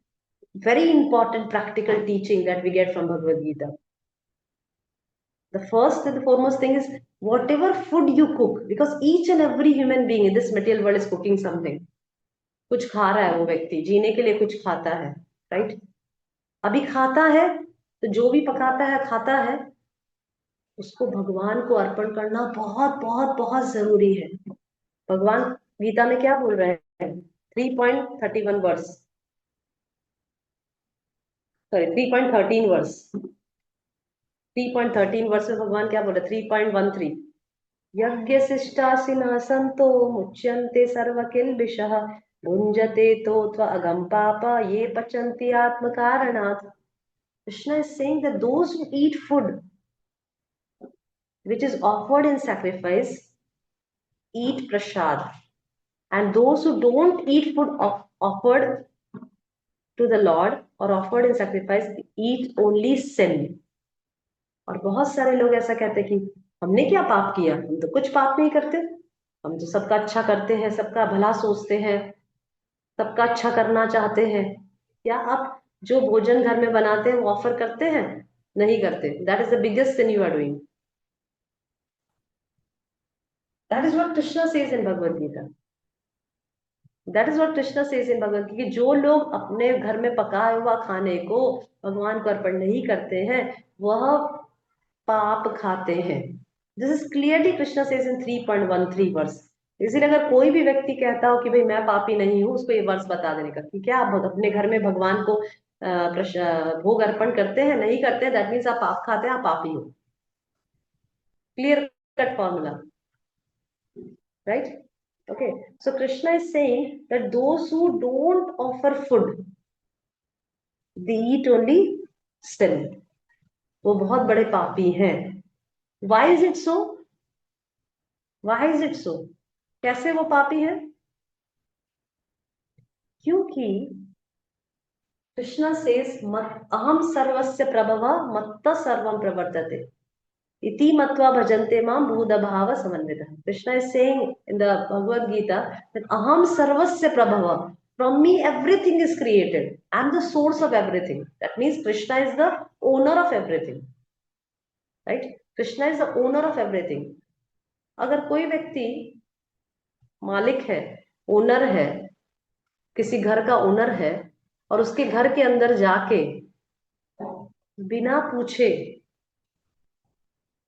very important practical teaching that we get from Bhagavad Gita. The first and the foremost thing is whatever food you cook, because each and every human being in this material world is cooking something. कुछ खा रहा है वो व्यक्ति, जीने के लिए कुछ खाता है, राइट? अभी खाता है तो जो भी पकाता है खाता है, उसको भगवान को अर्पण करना बहुत बहुत बहुत जरूरी है. भगवान गीता में क्या बोल रहे हैं? 3.31 वर्स, सॉरी 3.13 वर्स, 3.13 वर्स में भगवान क्या बोल रहे? 3.13 यज्ञशिष्टासिनः सन्तो मुच्यन्ते सर्वकिल्बिषः भुञ्जते तोत्व अगम पापा ये पचन्ति आत्मकारणात्. Krishna is saying that those who eat food which is offered in sacrifice eat prasad, and those who don't eat food offered to the Lord or offered in sacrifice eat only sin. और बहुत सारे लोग ऐसा कहते हैं कि हमने क्या पाप किया? हम तो कुछ पाप नहीं करते, हम तो सबका अच्छा करते हैं, सबका भला सोचते हैं, सबका अच्छा करना चाहते हैं. क्या आप जो भोजन घर में बनाते हैं वो ऑफर करते हैं? नहीं करते. That is the biggest sin you are doing. That is what Krishna says in Bhagavad Gita. That is what Krishna says in Bhagavad Gita. जो लोग अपने घर में पकाया हुआ खाने को भगवान को अर्पण नहीं करते हैं वह पाप खाते हैं. This is clearly Krishna says in 3.13 verse. इसीलिए अगर कोई भी व्यक्ति कहता हो कि भाई मैं पापी नहीं हूं, उसको ये वर्ष बता देने का कि क्या आप अपने घर में भगवान को भोग अर्पण करते हैं? नहीं करते हैं, दैट मीन्स आप पाप खाते हैं, आप पापी हो. Clear cut formula, right? Okay, so Krishna is saying that those who don't offer food, they eat only sin. वो बहुत बड़े पापी हैं. Why is it so? Why is it so? कैसे वो पापी हैं? क्योंकि कृष्णा says अहम सर्वस्य प्रभवः मत्तः सर्वं प्रवर्तते इति मत्वा भजन्ते मां भूतभाव समन्वितः. Krishna is saying in the Bhagavad Gita that aham sarvasya prabhava, from me everything is created. I am the source of everything. That means Krishna is the owner of everything, right? Krishna is the owner of everything. अगर कोई व्यक्ति मालिक है, owner है, किसी घर का owner है और उसके घर के अंदर जाके बिना पूछे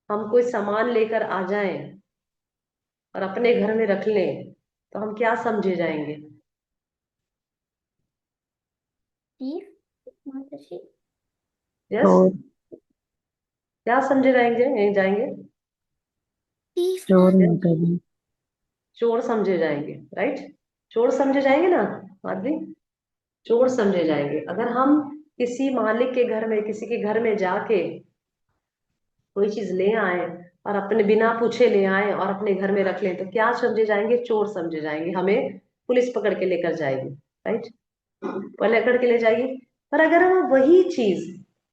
हम कोई सामान लेकर आ जाएं और अपने घर में रख लें, तो हम क्या समझे जाएंगे? Thief, Mataji. यस, क्या समझे जाएंगे? Thief, चोर Mataji. माताजी. चोर समझे जाएंगे, राइट? चोर समझे जाएंगे ना आदमी, चोर समझे जाएंगे. अगर हम किसी मालिक के घर में, किसी के घर में जाके कोई चीज ले आए और अपने बिना पूछे ले आए और अपने घर में रख लें, तो क्या समझे जाएंगे? चोर समझे जाएंगे. हमें पुलिस पकड़ के लेकर जाएगी, राइट? पकड़ के ले जाएगी. पर अगर हम वही चीज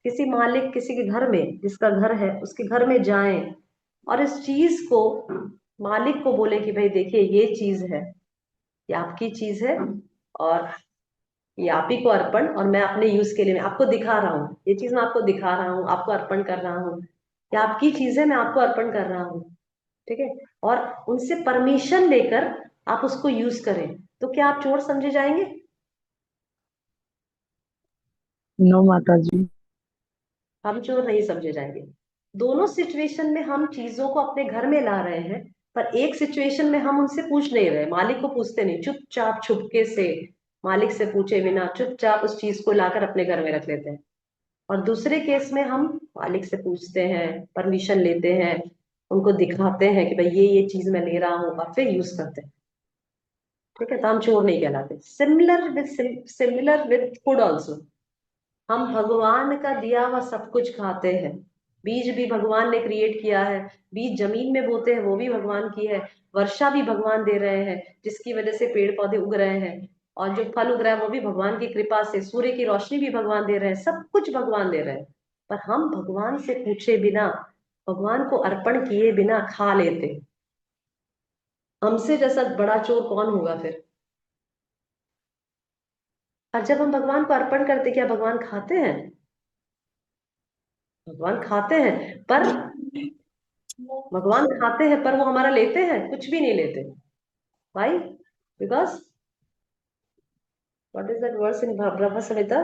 किसी मालिक, किसी के घर में, जिसका घर है उसके घर में जाएं और इस चीज को मालिक को बोले कि भाई देखिए ये चीज है, ये आपकी चीज है और ये आप ही को अर्पण, और मैं अपने यूज के लिए मैं आपको दिखा रहा हूँ, ये चीज मैं आपको दिखा रहा हूँ, आपको अर्पण कर रहा हूँ, ये आपकी चीज है, मैं आपको अर्पण कर रहा हूँ, ठीक है? और उनसे परमिशन लेकर आप उसको यूज करें, तो क्या आप चोर समझे जाएंगे? नो माताजी. हम चोर नहीं समझे जाएंगे. दोनों सिचुएशन में हम चीजों को अपने घर में ला रहे हैं, पर एक सिचुएशन में हम उनसे पूछ नहीं रहे, मालिक को पूछते नहीं, चुपचाप छुपके से मालिक से पूछे बिना चुपचाप उस चीज को लाकर अपने घर में रख लेते हैं। और दूसरे केस में हम मालिक से पूछते हैं, परमिशन लेते हैं, उनको दिखाते हैं कि भाई ये चीज मैं ले रहा हूँ, और फिर यूज करते हैं। ठीक है, तो हम चोर नहीं कहलाते। Similar with food also. हम भगवान का दिया हुआ सब कुछ खाते हैं। बीज भी भगवान ने क्रिएट किया है, बीज जमीन में बोते हैं वो भी भगवान की है, वर्षा भी भगवान दे रहे हैं जिसकी वजह से पेड़ पौधे उग रहे हैं, और जो फल उग रहा है वो भी भगवान की कृपा से, सूर्य की रोशनी भी भगवान दे रहे हैं, सब कुछ भगवान दे रहे हैं। पर हम भगवान से पूछे बिना, भगवान को अर्पण किए बिना खा लेते। हमसे जैसा बड़ा चोर कौन होगा फिर? और जब हम भगवान को अर्पण करते, क्या भगवान खाते हैं? भगवान खाते हैं, पर भगवान खाते हैं पर वो हमारा लेते हैं? कुछ भी नहीं लेते। भाई, because what is that verse in Brahma Samhita?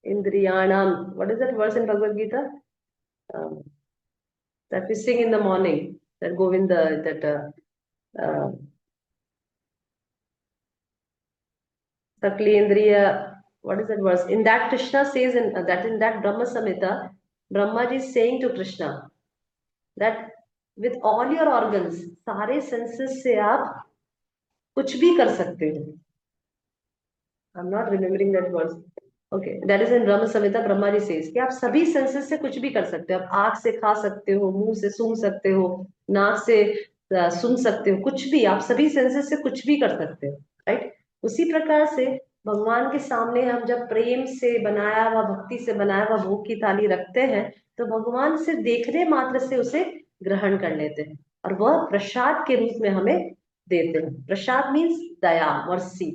इंद्रियाणाम, what is that verse in Bhagavad Gita? That we sing in the morning, that Govinda, that Sakli Indriya, what is that verse? In that Krishna says in that Brahma Samhita, Brahma ji is saying to Krishna that with all your organs, सारे senses से आप कुछ भी कर सकते हो। I'm not remembering that verse. Okay, that is in Brahma Samhita. Brahma ji says कि आप सभी सेंसेस से कुछ भी कर सकते हो। आप आँख से खा सकते हो, मुंह से सूंघ सकते हो, नाक से सुन सकते हो, कुछ भी, आप सभी सेंसेस से कुछ भी कर सकते हो। राइट? उसी प्रकार से भगवान के सामने हम जब प्रेम से बनाया हुआ, भक्ति से बनाया हुआ भोग की थाली रखते हैं, तो भगवान से देखने मात्र से उसे ग्रहण कर लेते हैं, और वह प्रसाद के रूप में हमें देते हैं। प्रसाद मीन्स दया, मर्सी।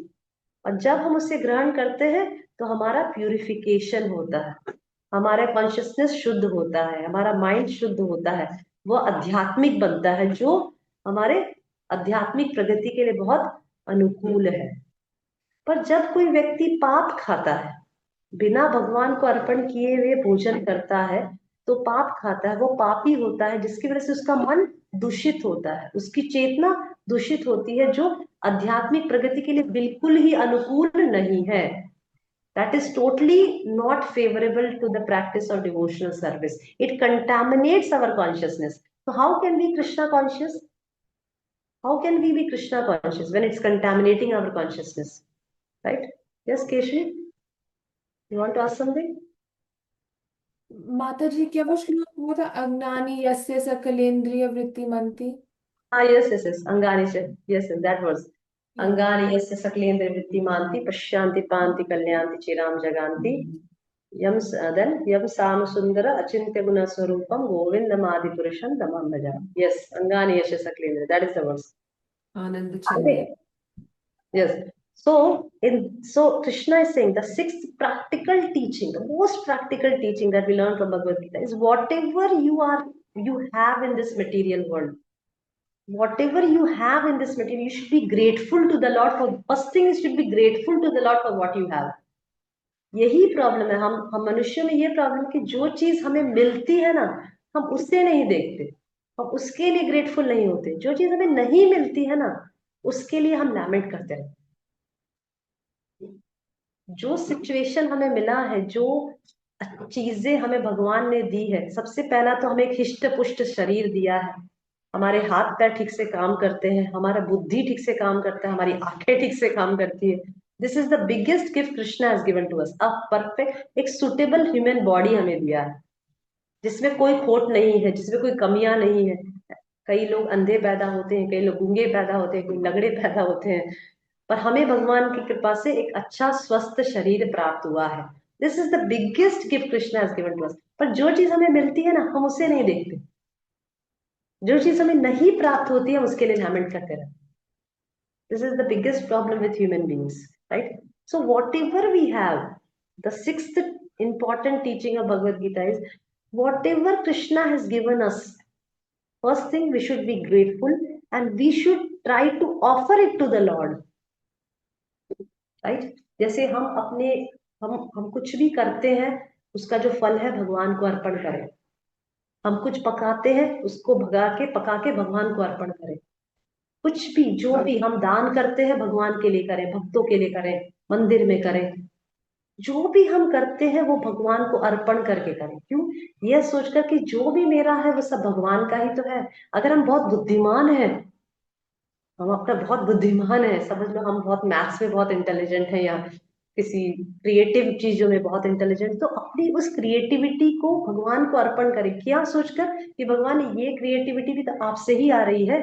और जब हम उसे ग्रहण करते हैं तो हमारा प्यूरिफिकेशन होता है, हमारा कॉन्शियसनेस शुद्ध होता है, हमारा माइंड शुद्ध होता है, वो आध्यात्मिक बनता है, जो हमारे आध्यात्मिक प्रगति के लिए बहुत अनुकूल है। पर जब कोई व्यक्ति पाप खाता है, बिना भगवान को अर्पण किए हुए भोजन करता है, तो पाप खाता है, वो पापी होता है, जिसकी वजह से उसका मन दूषित होता है, उसकी चेतना दूषित होती है, जो आध्यात्मिक प्रगति के लिए बिल्कुल ही अनुकूल नहीं है। That is totally not favorable to the practice of devotional service. It contaminates our consciousness. So how can we Krishna conscious? How can we be Krishna conscious when it's contaminating our consciousness? Right? Yes, Keshi? You want to ask something? माता जी, क्या वो श्लोक वो था, अज्ञानी यस्य सकलेन्द्रिय वृत्ति मंति? Yes. Angani said, yes, that was. Angani yasya saklendra vritti manti pashyanti panti kalyanti chiram jaganti yam sam sundara achintya guna swarupam govindam adi purusham tamam bhaja. Yes, Angani yasya saklendra, that is the verse. Anand Okay. Yes. So Krishna is saying the sixth practical teaching, the most practical teaching that we learn from Bhagavad Gita is whatever you have in this material world, whatever you have in this material, you should be grateful to the Lord for. First thing, you should be grateful to the Lord for what you have. यही problem है, हम मनुष्य में ये problem कि जो चीज हमें मिलती है ना, हम उससे नहीं देखते, हम उसके लिए ग्रेटफुल नहीं होते। जो चीज हमें नहीं मिलती है ना, उसके लिए हम लैमेंट करते हैं। जो सिचुएशन हमें मिला है, जो चीजें हमें भगवान ने दी है, सबसे पहला तो हमें एक हिष्ट पुष्ट शरीर दिया है, हमारे हाथ पैर ठीक से काम करते हैं, हमारा बुद्धि ठीक से काम करता है, हमारी आंखें ठीक से काम करती है। This is the biggest gift Krishna has given to us, a perfect, एक सुटेबल ह्यूमन बॉडी हमें दिया है, जिसमें कोई खोट नहीं है, जिसमें कोई कमियां नहीं है। कई लोग अंधे पैदा होते हैं, कई लोग गूंगे पैदा होते हैं, कोई लंगड़े पैदा होते हैं, पर हमें भगवान की कृपा से एक अच्छा स्वस्थ शरीर प्राप्त हुआ है। This is the biggest gift Krishna has given to us. पर जो चीज हमें मिलती है ना, हम उसे नहीं देखते, जो चीज हमें नहीं प्राप्त होती है उसके लिए लैमेंट करते रहते। This is the biggest problem with human beings, right? So whatever we have, the sixth important teaching of Bhagavad Gita is whatever Krishna has given us, first thing we should be grateful and we should try to offer it to the Lord, right? जैसे हम कुछ भी करते हैं, उसका जो फल है भगवान को अर्पण करें। हम कुछ पकाते हैं, उसको पका के भगवान को अर्पण करें। कुछ भी जो भी हम दान करते हैं, भगवान के लिए करें, भक्तों के लिए करें, मंदिर में करें। जो भी हम करते हैं वो भगवान को अर्पण करके करें। क्यों? यह सोचकर कि जो भी मेरा है वो सब भगवान का ही तो है। अगर हम बहुत बुद्धिमान हैं, हम अपना बहुत बुद्धिमान है, समझ लो हम बहुत मैथ्स में बहुत इंटेलिजेंट है या किसी क्रिएटिव चीजों में बहुत इंटेलिजेंट, तो अपनी उस क्रिएटिविटी को भगवान को अर्पण करें। क्या सोचकर कि भगवान ये क्रिएटिविटी भी तो आपसे ही आ रही है,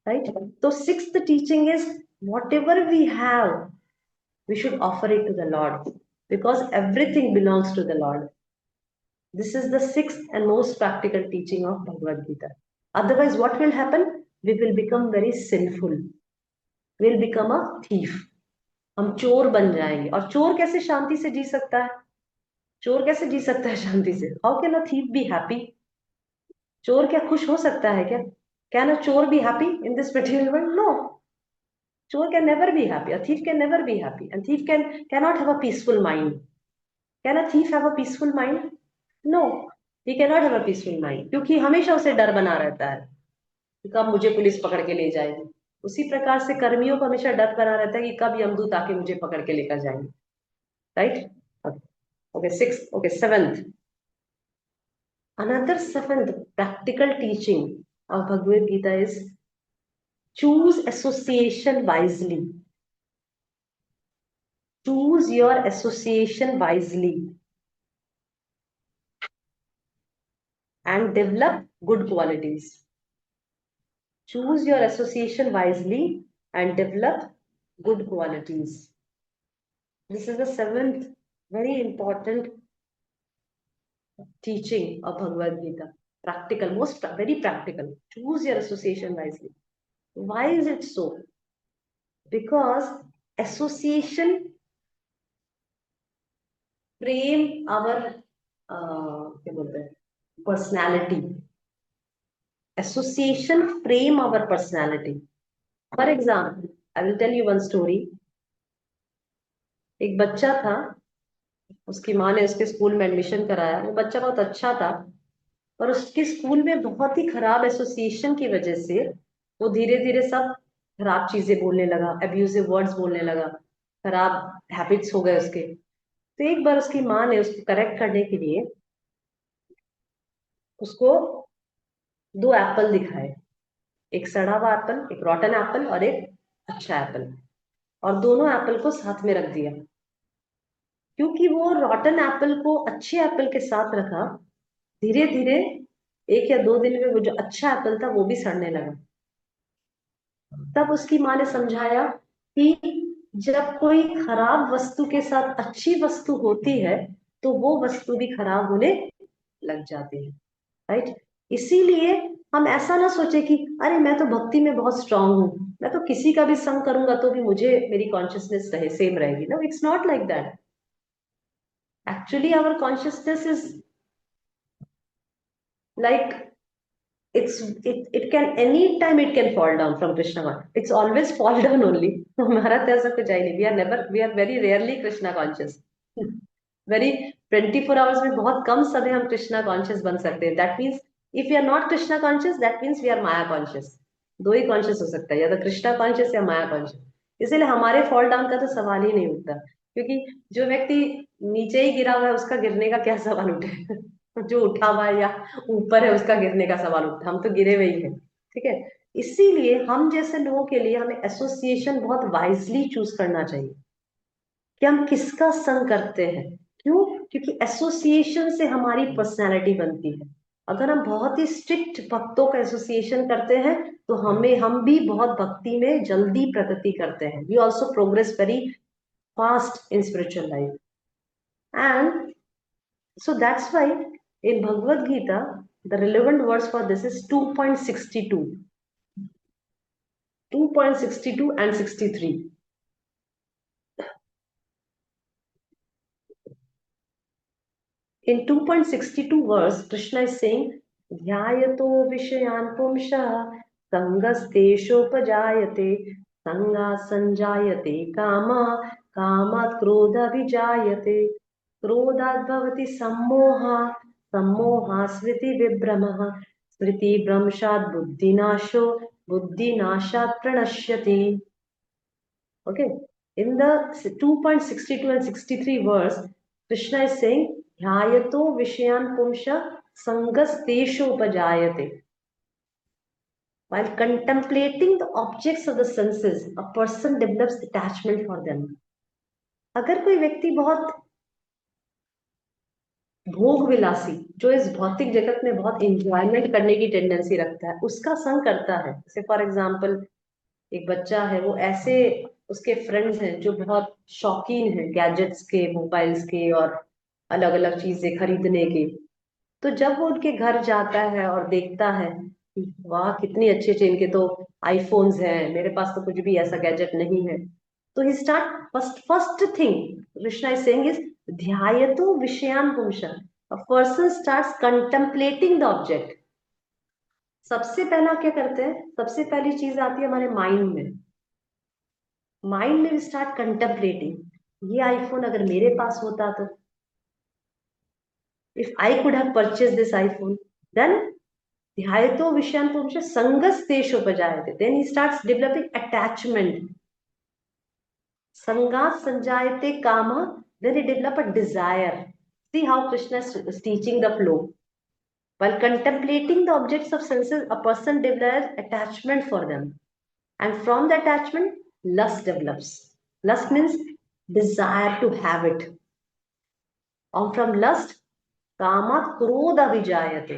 राइट? तो sixth teaching is whatever we have we should offer it to the Lord, because everything belongs to the Lord. This is the sixth and most practical teaching of Bhagavad Gita. Otherwise, what will happen? We will become very sinful. We will become a thief. हम चोर बन जाएंगे। और चोर कैसे शांति से जी सकता है? चोर कैसे जी सकता है शांति से? How can a thief be happy? चोर क्या खुश हो सकता है क्या? Can a chore be happy in this material world? No. Chore can never be happy. A thief can never be happy. And thief cannot have a peaceful mind. Can a thief have a peaceful mind? No, he cannot have a peaceful mind, क्योंकि हमेशा उसे डर बना रहता है कि कब मुझे पुलिस पकड़ के ले जाएगी। उसी प्रकार से कर्मियों को हमेशा डर बना रहता है कि कब यमदूत आके मुझे पकड़ के लेकर जाएंगे, right? Okay, six, okay, seventh, another seventh practical teaching of Bhagavad Gita is choose association wisely. Choose your association wisely and develop good qualities. Choose your association wisely and develop good qualities. This is the seventh very important teaching of Bhagavad Gita. Practical, very practical. Choose your association wisely. Why is it so? Because association frame our personality. Association frame our personality. For example, I will tell you one story. एक बच्चा था, उसकी माँ ने उसके school में admission कराया। वो बच्चा बहुत अच्छा था, पर उसके स्कूल में बहुत ही खराब एसोसिएशन की वजह से वो धीरे धीरे सब खराब चीजें बोलने लगा, अब्यूजिव वर्ड्स बोलने लगा, खराब हैबिट्स हो गए उसके। तो एक बार उसकी माँ ने उसको करेक्ट करने के लिए उसको 2 एप्पल दिखाए, एक सड़ा हुआ एप्पल, एक रॉटन एप्पल और एक अच्छा एप्पल, और दोनों एप्पल को साथ में रख दिया। क्योंकि वो रॉटन एप्पल को अच्छे एप्पल के साथ रखा, धीरे धीरे 1 या 2 दिन में वो जो अच्छा एप्पल था वो भी सड़ने लगा। तब उसकी माँ ने समझाया कि जब कोई खराब वस्तु के साथ अच्छी वस्तु होती है तो वो वस्तु भी खराब होने लग जाती है, राइट? इसीलिए हम ऐसा ना सोचे कि अरे मैं तो भक्ति में बहुत स्ट्रांग हूँ, मैं तो किसी का भी संग करूंगा तो भी मुझे मेरी कॉन्शियसनेस सेम रहेगी। No, it's not like that. Actually, our consciousness is like it can anytime it can fall down from Krishna conscious. It's always fall down only. हमारा तो ऐसा कुछ है नहीं। We are very rarely Krishna conscious. Very 24 hours में बहुत कम समय हम Krishna conscious बन सकते हैं। That means if we are not Krishna conscious, that means we are Maya conscious. दो ही कॉन्शियस हो सकता है, या तो कृष्णा कॉन्शियस या माया कॉन्शियस। इसीलिए हमारे फॉल डाउन का तो सवाल ही नहीं उठता, क्योंकि जो व्यक्ति नीचे ही गिरा हुआ है उसका गिरने का क्या सवाल उठे? जो उठा हुआ है या ऊपर है उसका गिरने का सवाल उठता, हम तो गिरे हुए ही हैं, ठीक है? इसीलिए हम जैसे लोगों के लिए हमें एसोसिएशन बहुत वाइजली चूज करना चाहिए कि हम किसका संग करते हैं। क्यों? क्योंकि एसोसिएशन से हमारी पर्सनैलिटी बनती है। अगर हम बहुत ही स्ट्रिक्ट भक्तों का एसोसिएशन करते हैं तो हम भी बहुत भक्ति में जल्दी प्रगति करते हैं। We also progress very fast in spiritual life. And so that's why in Bhagavad Gita the relevant words for this is 2.62 and 63. In 2.62 verse, Krishna is saying, Dhyayato Vishayan Pumsha Sangasteshopajayate संगा संजायते कामा कामात् क्रोध विजायते क्रोधात् भवति सम्मोहा सम्मोहा स्मृति विभ्रमः स्मृति भ्रंशात् बुद्धिनाशो बुद्धिनाशात् प्रणश्यति. Okay, in the 2.62 and 63 verse, Krishna is saying, Dhyayato Vishayan Pumsha Sangas Tesho Upajayate. While contemplating the objects of the senses, a person develops attachment for them. अगर कोई व्यक्ति बहुत भोग विलासी, जो इस भौतिक जगत में बहुत एंजॉयमेंट करने की टेंडेंसी रखता है, उसका संग करता है. जैसे फॉर एग्जाम्पल एक बच्चा है, वो ऐसे उसके फ्रेंड्स हैं जो बहुत शौकीन हैं गैजेट्स के, मोबाइल्स के और अलग अलग चीजें खरीदने के. तो जब वो उनके घर जाता है और देखता है, वाह कितनी अच्छे अच्छे इनके तो आईफोन्स हैं, मेरे पास तो कुछ भी ऐसा गैजेट नहीं है. तो he start first thing Krishna is saying is ध्यायतो विषयान पुंसा. A person starts contemplating the object. सबसे पहला क्या करते हैं, सबसे पहली चीज आती है हमारे माइंड में. माइंड में स्टार्ट कंटेम्पलेटिंग, ये आईफोन अगर मेरे पास होता तो, if I could have purchase this iPhone, then ध्यायतो विषयान पुंसा संगस तेषोपजायते. Then he starts developing attachment. संगात संजायते कामा, then he develop a desire. See how Krishna is teaching the flow. While contemplating the objects of senses, a person develops attachment for them. And from the attachment, lust develops. Lust means desire to have it. And from lust, कामात् क्रोध विजायते.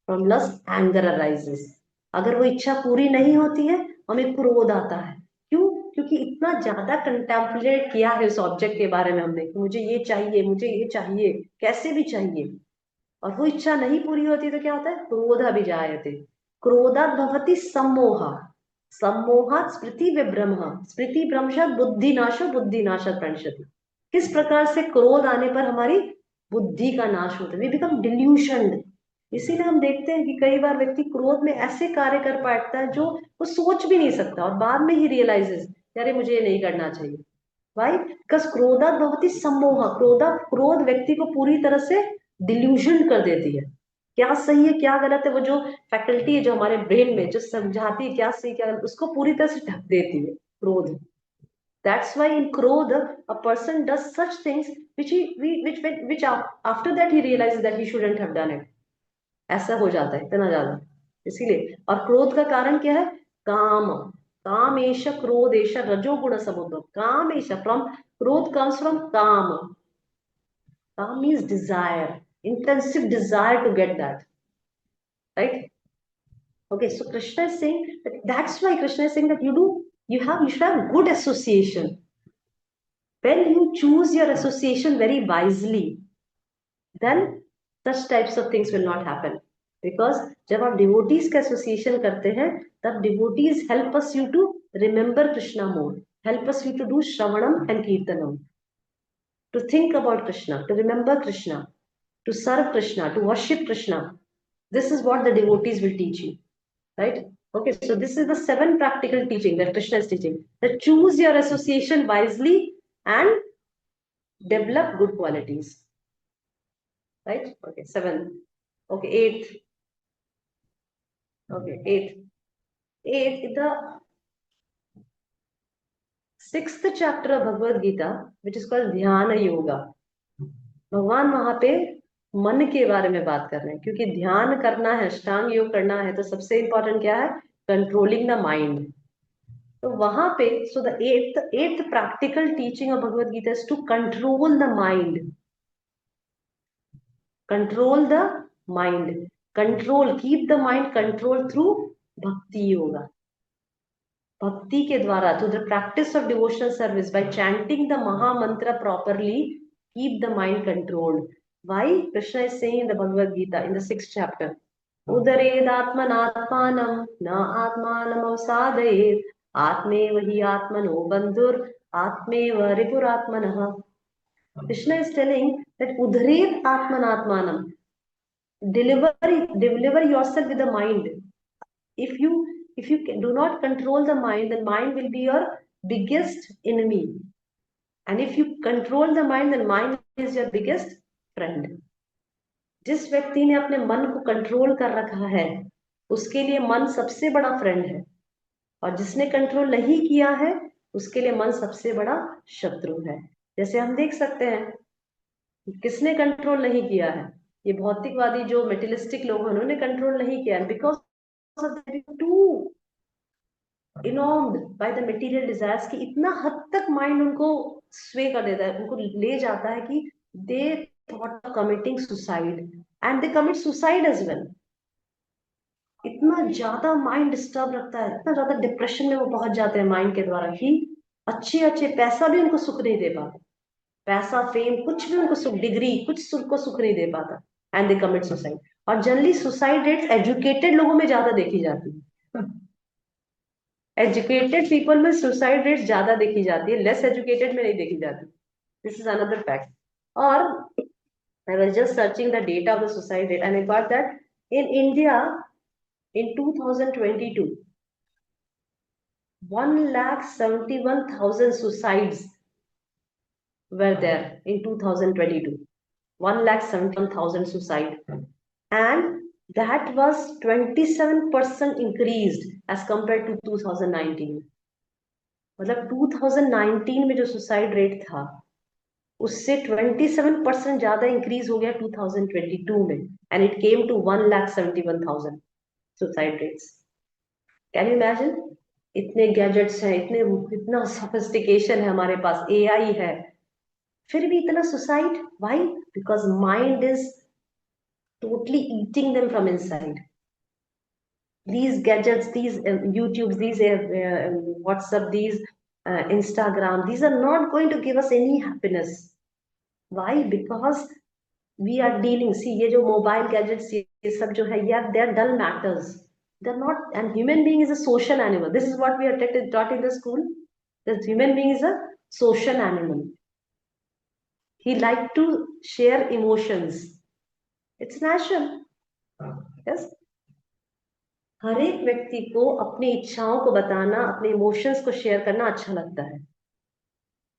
From lust, anger arises. अगर वो इच्छा पूरी नहीं होती है, हमें क्रोध आता है. क्यों? क्योंकि इतना ज्यादा कंटेम्पलेट किया है उस ऑब्जेक्ट के बारे में हमने कि मुझे ये चाहिए, मुझे ये चाहिए, कैसे भी चाहिए, और वो इच्छा नहीं पूरी होती तो क्या होता है, क्रोध विजायते. क्रोधात् भवति सम्मोहा सम्मोहात् स्मृति विभ्रमः स्मृति भ्रंशात् बुद्धिनाशो बुद्धिनाशात् प्रणश्यति. किस प्रकार से क्रोध आने पर हमारी बुद्धि का नाश होता है, वी बिकम डिल्यूशनड. इसीलिए हम देखते हैं कि कई बार व्यक्ति क्रोध में ऐसे कार्य कर पाता है जो वो सोच भी नहीं सकता और बाद में ही रियलाइजेस, अरे मुझे ये नहीं करना चाहिए. वाई? बिकॉज क्रोधात् भवति सम्मोह. क्रोध व्यक्ति को पूरी तरह से डिल्यूशन कर देती है. क्या सही है क्या गलत है, वो जो फैकल्टी है जो हमारे ब्रेन में जो समझाती है क्या सही क्या गलत, उसको पूरी तरह से ढक देती है क्रोध. That's why in Krodha, a person does such things which after that he realizes that he shouldn't have done it. ऐसा हो जाता है इतना ज्यादा. इसीलिए, और क्रोध का कारण क्या है, काम. कामेश क्रोधेश रजोगुण समुद्र. कामेश, फ्रॉम क्रोध comes from काम. Kam means desire, intensive desire to get that, right? Okay, so Krishna is saying that's why Krishna is saying that you should have good association. When you choose your association very wisely, then such types of things will not happen. Because जब आप devotees का association करते हैं, तब devotees help us you to remember Krishna more, help us you to do Shravanam and Kirtanam, to think about Krishna, to remember Krishna, to serve Krishna, to worship Krishna. This is what the devotees will teach you, right? Okay, so this is the 7 practical teaching that Krishna is teaching. That choose your association wisely and develop good qualities, right? Okay, 7. Okay, 8. Okay, 8. The 6th chapter of Bhagavad Gita, which is called Dhyana Yoga. भगवान वहां पे मन के बारे में बात कर रहे हैं, क्योंकि ध्यान करना है, अष्टांग योग करना है, तो सबसे इंपॉर्टेंट क्या है, कंट्रोलिंग द माइंड. तो वहां पे so the eighth practical teaching of Bhagavad Gita is to control the mind. Control the mind, control, keep the mind control through bhakti yoga. भक्ति के द्वारा, through the practice of devotional service, by chanting the mahamantra properly, keep the mind controlled. Why? Krishna is saying in the Bhagavad Gita in the 6th chapter, Udaredatmanatmanam na atmanam avsadayet atmeva hi atmano bandhur atmeva ripuratmanah. Krishna is telling that Udaret atmanatmanam, deliver yourself with the mind. If you if you do not control the mind, then mind will be your biggest enemy. And if you control the mind, then mind is your biggest friend. जिस व्यक्ति ने अपने मन को control कर रखा है, उसके लिए मन सबसे बड़ा फ्रेंड है, और जिसने कंट्रोल नहीं किया है, उसके लिए मन सबसे बड़ा शत्रु है. जैसे हम देख सकते हैं, किसने कंट्रोल नहीं किया है? ये भौतिकवादी जो मेटेरियलिस्टिक लोग हैं, उन्होंने कंट्रोल नहीं किया, because too enamoured by the material desires, कि इतना हद तक माइंड उनको स्वे कर देता है, उनको ले जाता है कि they thought of committing suicide and they commit suicide as well. इतना ज्यादा माइंड डिस्टर्ब रखता है, इतना ज्यादा डिप्रेशन में वो पहुंच जाते हैं माइंड के द्वारा, कि अच्छे पैसा भी उनको सुख नहीं दे पाता, पैसा फेम कुछ भी उनको सुख, डिग्री कुछ उनको सुख नहीं दे पाता, एंड दे कमिट सुसाइड. और जनरली सुसाइड रेट्स एजुकेटेड लोगों में ज्यादा देखी जाती है. एजुकेटेड पीपल में सुसाइड रेट्स ज्यादा देखी जाती है, लेस एजुकेटेड में नहीं देखी जाती. This is another fact. और I was just searching the data of the suicide rate, and I got that in India in 2022, 1,71,000 suicides were there in 2022. 1,71,000 suicide, and that was 27% increased as compared to 2019. मतलब 2019 में जो suicide rate था, उससे 27% ज्यादा increase हो गया 2022 में, and it came to 1,71,000 suicide rates. Can you imagine? इतने गैजेट्स हैं, इतना सोफिस्टिकेशन है हमारे पास, एआई है, फिर भी इतना suicide. Why? Because mind is totally eating them from inside. These gadgets, these YouTubes, these WhatsApp, these Instagram, these are not going to give us any happiness. Why? Because we are dealing, see, ये जो mobile gadgets ये सब जो है, yeah, they are dull matters. They're not, and human being is a social animal. This is what we are taught in the school. That human being is a social animal. He like to share emotions. It's natural. Yes. हर एक व्यक्ति को अपनी इच्छाओं को बताना, अपने emotions को share करना अच्छा लगता है,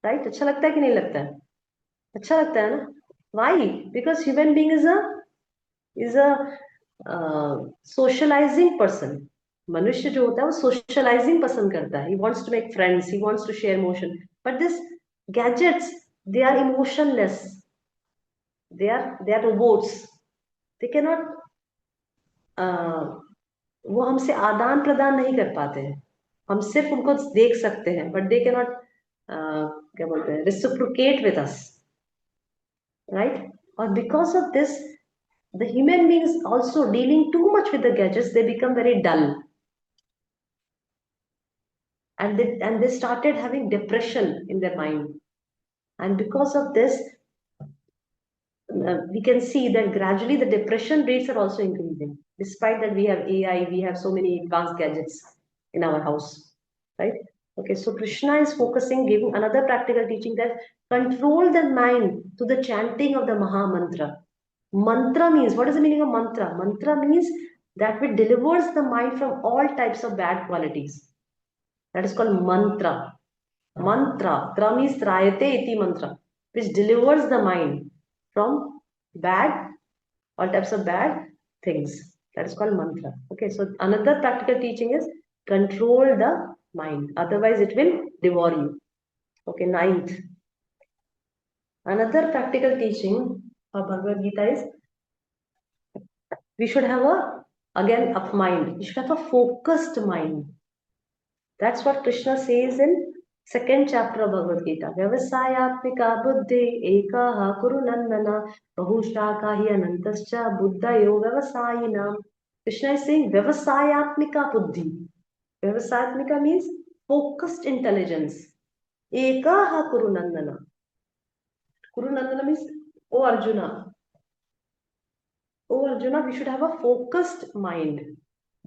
राइट? अच्छा लगता है कि नहीं लगता है? अच्छा लगता है ना. Why? Because human being is a socializing person. मनुष्य जो होता है वो सोशलाइजिंग पसंद करता है. He wants to make friends, he wants to share emotion. But this gadgets, they are emotionless, they are robots. They can not, वो हमसे आदान प्रदान नहीं कर पाते हैं. हम सिर्फ उनको देख सकते हैं, बट दे कैन नॉट, क्या बोलते हैं, रेसिप्रोकेट विद अस, राइट? और because of this, the human beings also dealing too much with the gadgets, they become very dull, and they started having depression in their mind. And because of this, we can see that gradually the depression rates are also increasing, despite that we have AI, we have so many advanced gadgets in our house, right? Okay, so Krishna is focusing, giving another practical teaching, that control the mind to the chanting of the Maha Mantra. Mantra means, what is the meaning of mantra? Mantra means that which delivers the mind from all types of bad qualities. That is called mantra. Mantra, tra means trayate iti mantra, which delivers the mind from all types of bad things. That is called mantra. Okay, so another practical teaching is control the mind, otherwise it will devour you. Okay, ninth. Another practical teaching of Bhagavad Gita is, we should have a mind. We should have a focused mind. That's what Krishna says in second chapter of Bhagavad Gita. Vyavasayatmika buddhi ekaha kuru nandana bahushaka hi anantascha buddhayo vyavasayinam. Krishna is saying Vyavasayatmika buddhi. Vyavasayatmika means focused intelligence. Ekaha kuru nandana. Kuru nandana means, O Arjuna, we should have a focused mind.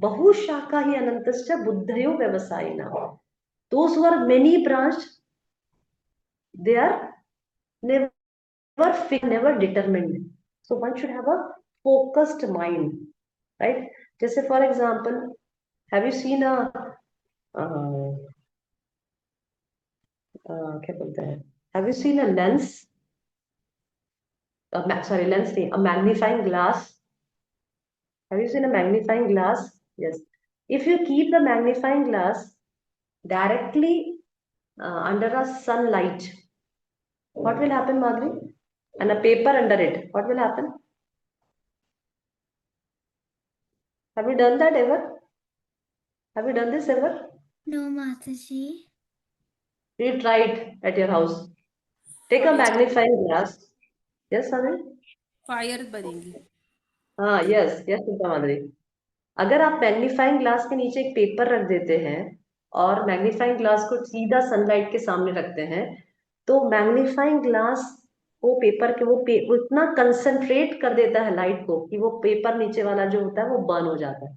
Bahushaka hi anantascha buddhayo vyavasayinam. Those who are many branched, they are never determined. So one should have a focused mind, right? Just for example, Have you seen a क्या बोलते हैं? Have you seen a lens? Sorry, lens नहीं, a magnifying glass. Have you seen a magnifying glass? Yes. If you keep the magnifying glass directly under a sunlight, what will happen, Madhuri? And a paper under it, what will happen? Have you done that ever? Have you done this ever? No, Mataji. You try it at your house. Take a magnifying glass. Yes, Madhuri? Fire बनेंगी. हाँ, yes, yes, Madhuri. अगर आप magnifying glass के नीचे एक paper रख देते हैं और मैग्नीफाइंग ग्लास को सीधा सनलाइट के सामने रखते हैं, तो मैग्नीफाइंग ग्लास वो पेपर के वो इतना कंसंट्रेट कर देता है लाइट को कि वो पेपर नीचे वाला जो होता है वो बर्न हो जाता है.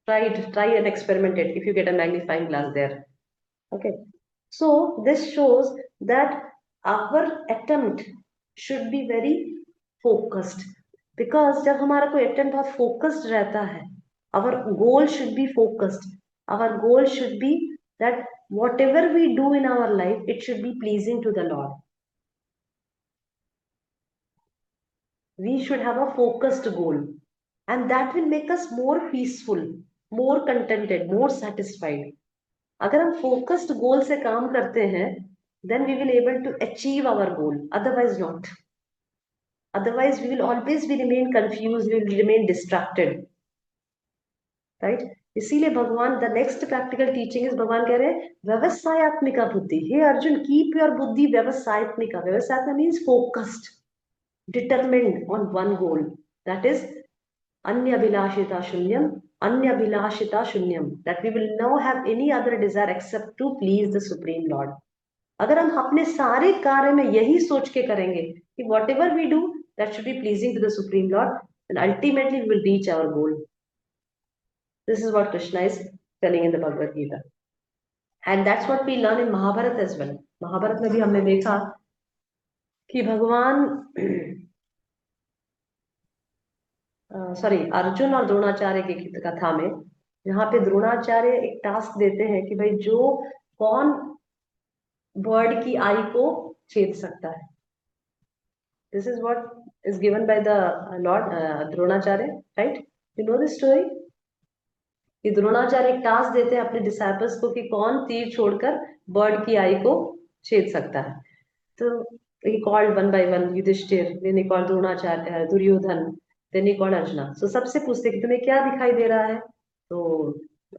Try and experiment it if you get a magnifying glass there. Okay. So this shows that our attempt should be very focused, because जब हमारा कोई attempt बहुत focused रहता है, our goal should be focused. Our goal should be that whatever we do in our life, it should be pleasing to the Lord. We should have a focused goal, and that will make us more peaceful, more contented, more satisfied. अगर हम focused goal से काम करते हैं, then we will able to achieve our goal. Otherwise not. Otherwise we will always be remain confused, we will remain distracted. Right? इसीलिए भगवान, the next practical teaching is, भगवान कह रहे हैं व्यवसायत्मिका बुद्धि. Hey Arjun, keep your buddhi व्यवसायत्मिका. व्यवसायत्मिका means focused, determined on one goal. That is Anyabhilashita Shunyam, Anyabhilashita Shunyam. That we will now have any other desire except to please the Supreme Lord. अगर हम अपने सारे कार्य में यही सोच के करेंगे कि whatever we do, that should be pleasing to the Supreme Lord, and ultimately we will reach our goal. This is what Krishna is telling in the Bhagavad Gita. And that's what we learn in Mahabharata as well. Mahabharat में भी हमने देखा कि भगवान अर्जुन और द्रोणाचार्य की कथा में, यहाँ पे द्रोणाचार्य एक टास्क देते हैं कि भाई जो कौन बर्ड की आई को छेद सकता है. This is what is given by the Lord Dronacharya, right? You know this story? कि द्रोणाचार्य एक टास्क देते हैं अपने डिसाइपल्स को कि कौन तीर छोड़कर बर्ड की आई को छेद सकता है. तो he called one by one Yudhishthir, then he called Dronacharya, Duryodhan, then he called arjuna. So सबसे पूछते कि तुम्हें क्या दिखाई दे रहा है? तो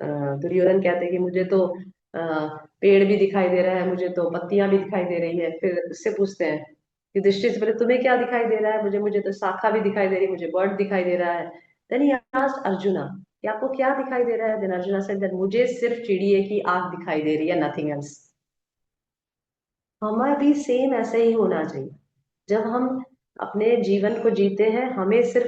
दुर्योधन कहते हैं कि मुझे तो पेड़ भी दिखाई दे रहा है, मुझे तो पत्तियां भी दिखाई दे रही है. फिर उससे पूछते हैं युधिष्ठिर से, पहले तुम्हें क्या दिखाई दे रहा है? मुझे तो शाखा भी दिखाई दे रही है, मुझे बर्ड दिखाई दे रहा है. देन ही आस्क्ड अर्जुना कि आपको क्या दिखाई दे रहा है? देन अर्जुना सेड दैट मुझे सिर्फ चिड़िए की आंख दिखाई दे रही है, नथिंग एल्स. हमें भी सेम ऐसे ही होना चाहिए. जब हम अपने जीवन को जीते हैं, हमें सिर्फ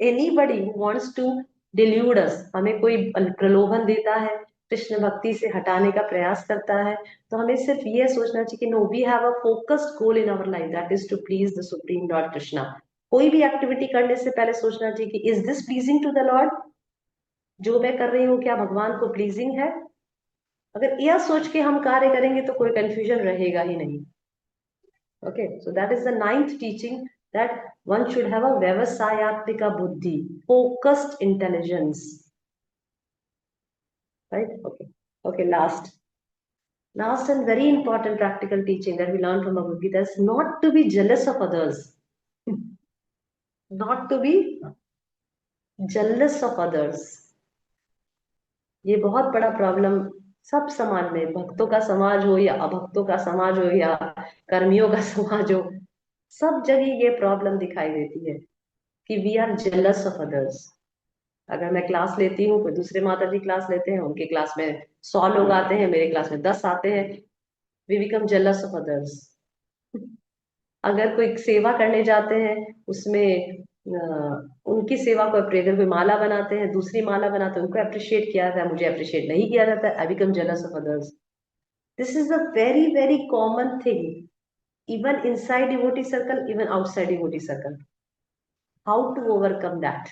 एनीबडी हु वांट्स टू डिल्यूड अस, हमें कोई प्रलोभन देता है, कृष्ण भक्ति से हटाने का प्रयास करता है, तो हमें सिर्फ ये सोचना चाहिए कि no, we have a focused goal in our life, that is to please the supreme lord Krishna. कोई भी एक्टिविटी करने से पहले सोचना चाहिए कि is this pleasing to the lord? जो मैं कर रही हूँ क्या भगवान को प्लीजिंग है? अगर यह सोच के हम कार्य करेंगे तो कोई कंफ्यूजन रहेगा ही नहीं. Okay, so that is the ninth teaching, that one should have a vyavasayatmika buddhi, focused intelligence. Right? Okay, last and very important practical teaching that we learn from Bhagavad Gita is not to be jealous of others. Not to be jealous of others. ये बहुत बड़ा problem सब समाज में, भक्तों का समाज हो या अभक्तों का समाज हो या कर्मियों का समाज हो, सब जगह ये प्रॉब्लम दिखाई देती है कि we are jealous of others. अगर मैं क्लास लेती हूँ, कोई दूसरे माता जी क्लास लेते हैं, उनके क्लास में 100 लोग आते हैं, मेरे क्लास में 10 आते हैं, we become jealous of others. अगर कोई सेवा करने जाते हैं, उसमें उनकी सेवा को अगर कोई माला बनाते हैं, दूसरी माला बनाते हैं, उनको अप्रिशिएट किया जाता है, मुझे अप्रिशिएट नहीं किया जाता है, I become jealous of others. This is a very very common thing, even inside devotee circle, even outside devotee circle. How to overcome that?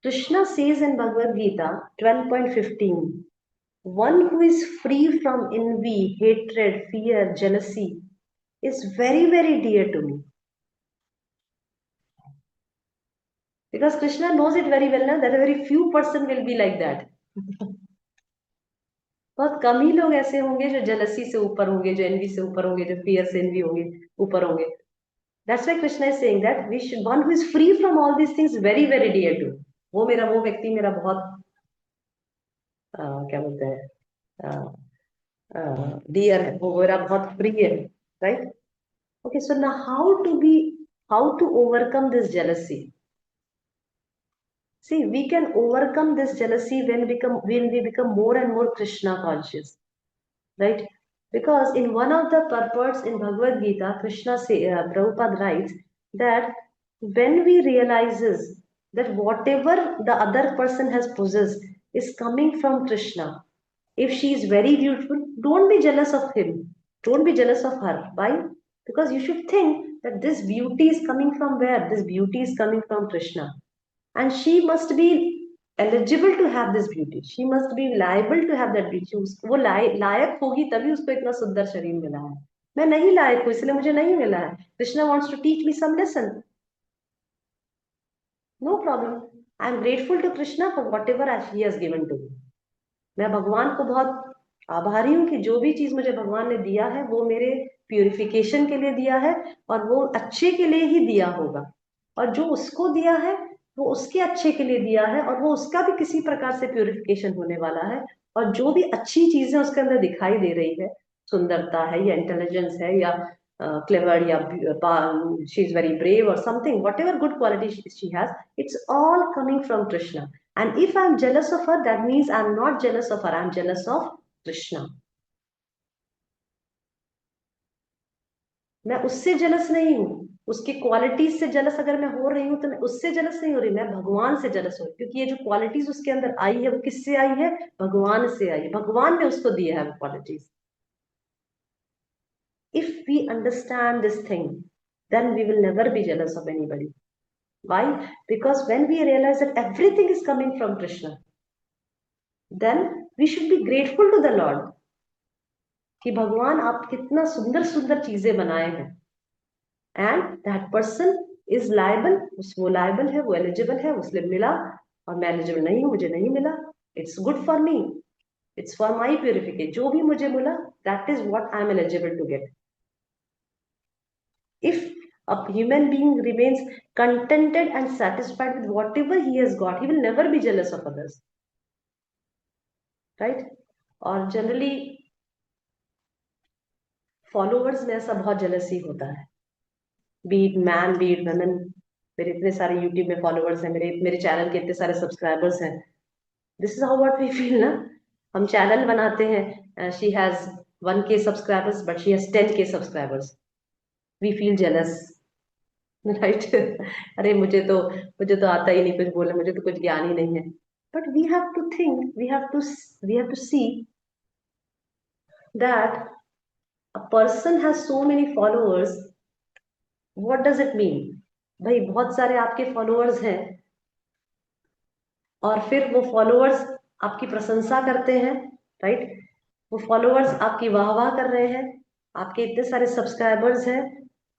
Krishna says in Bhagavad Gita 12.15, one who is free from envy, hatred, fear, jealousy is very, very dear to me. Because Krishna knows it very well now that a very few person will be like that. बहुत कम ही लोग ऐसे होंगे जो jealousy से ऊपर होंगे, जो N V से ऊपर होंगे, जो फियर से एनवी होंगे, ऊपर होंगे. That's why Krishna is saying that we should, one who is free from all these things, very very dear to. वो व्यक्ति मेरा बहुत क्या बोलते हैं डियर है, वो मेरा बहुत प्रिय है, right? Okay, so now how to overcome this jealousy? See, we can overcome this jealousy when we become more and more Krishna conscious, right? Because in one of the purports in Bhagavad Gita, Prabhupada writes that when we realizes that whatever the other person has possessed is coming from Krishna, if she is very beautiful, don't be jealous of him, don't be jealous of her. Why? Because you should think that this beauty is coming from where? This beauty is coming from Krishna. And she must be eligible to have this beauty. She must be liable to have that beauty. वो लायक होगी तभी उसको इतना सुंदर शरीर मिला है. मैं नहीं लायक हूँ इसलिए मुझे नहीं मिला है. Krishna wants to teach me some lesson. No problem. I am grateful to Krishna for whatever he has given to me. मैं भगवान को बहुत आभारी हूँ कि जो भी चीज मुझे भगवान ने दिया है वो मेरे प्यूरिफिकेशन के लिए दिया है और वो अच्छे के लिए ही दिया होगा. और जो उसको दिया है वो उसके अच्छे के लिए दिया है और वो उसका भी किसी प्रकार से प्यूरिफिकेशन होने वाला है. और जो भी अच्छी चीजें उसके अंदर दिखाई दे रही है, सुंदरता है या इंटेलिजेंस है या क्लेवर या शी इज वेरी ब्रेव और something, what ever good quality she has, it's all coming from Krishna. And if I'm jealous of her, that means I'm not jealous of her, I'm jealous of Krishna. मैं उससे jealous नहीं हूँ, उसकी qualities से jealous अगर मैं हो रही हूँ तो मैं उससे jealous नहीं हो रही, मैं भगवान से jealous हो रही, क्योंकि ये जो क्वालिटीज उसके अंदर आई है वो किससे आई है? भगवान से आई है. भगवान ने उसको दिया है वो qualities. If we understand this thing, then we will never be jealous of anybody. Why? Because when we realize that everything is coming from Krishna, then we should be grateful to the Lord कि भगवान आप कितना सुंदर सुंदर चीजें बनाए हैं. And that person is liable, वो लायबल है, वो एलिजिबल है, उसने मिला. और मैं एलिजिबल नहीं हूं, मुझे नहीं मिला. It's good for me, it's for my purification. जो भी मुझे मिला that is what I am eligible to get. If a human being remains contented and satisfied with whatever he has got, he will never be jealous of others, right? और generally followers में ऐसा बहुत jealousy होता है, beat man beat women. मेरे इतने सारे YouTube में फॉलोअर्स हैं, मेरे चैनल के इतने सारे सब्सक्राइबर्स हैं. This is how what we feel ना. हम चैनल बनाते हैं, she has 1K subscribers but she has 10K subscribers. We feel jealous, right? अरे मुझे तो आता ही नहीं कुछ बोले, मुझे तो कुछ ज्ञान ही नहीं है. But we have to think, we have to see that a person has so many followers. What does it mean? भाई बहुत सारे आपके फॉलोअर्स हैं और फिर वो फॉलोअर्स आपकी प्रशंसा करते हैं, राइट? वो फॉलोअर्स आपकी वाहवाह कर रहे हैं, आपके इतने सारे सब्सक्राइबर्स हैं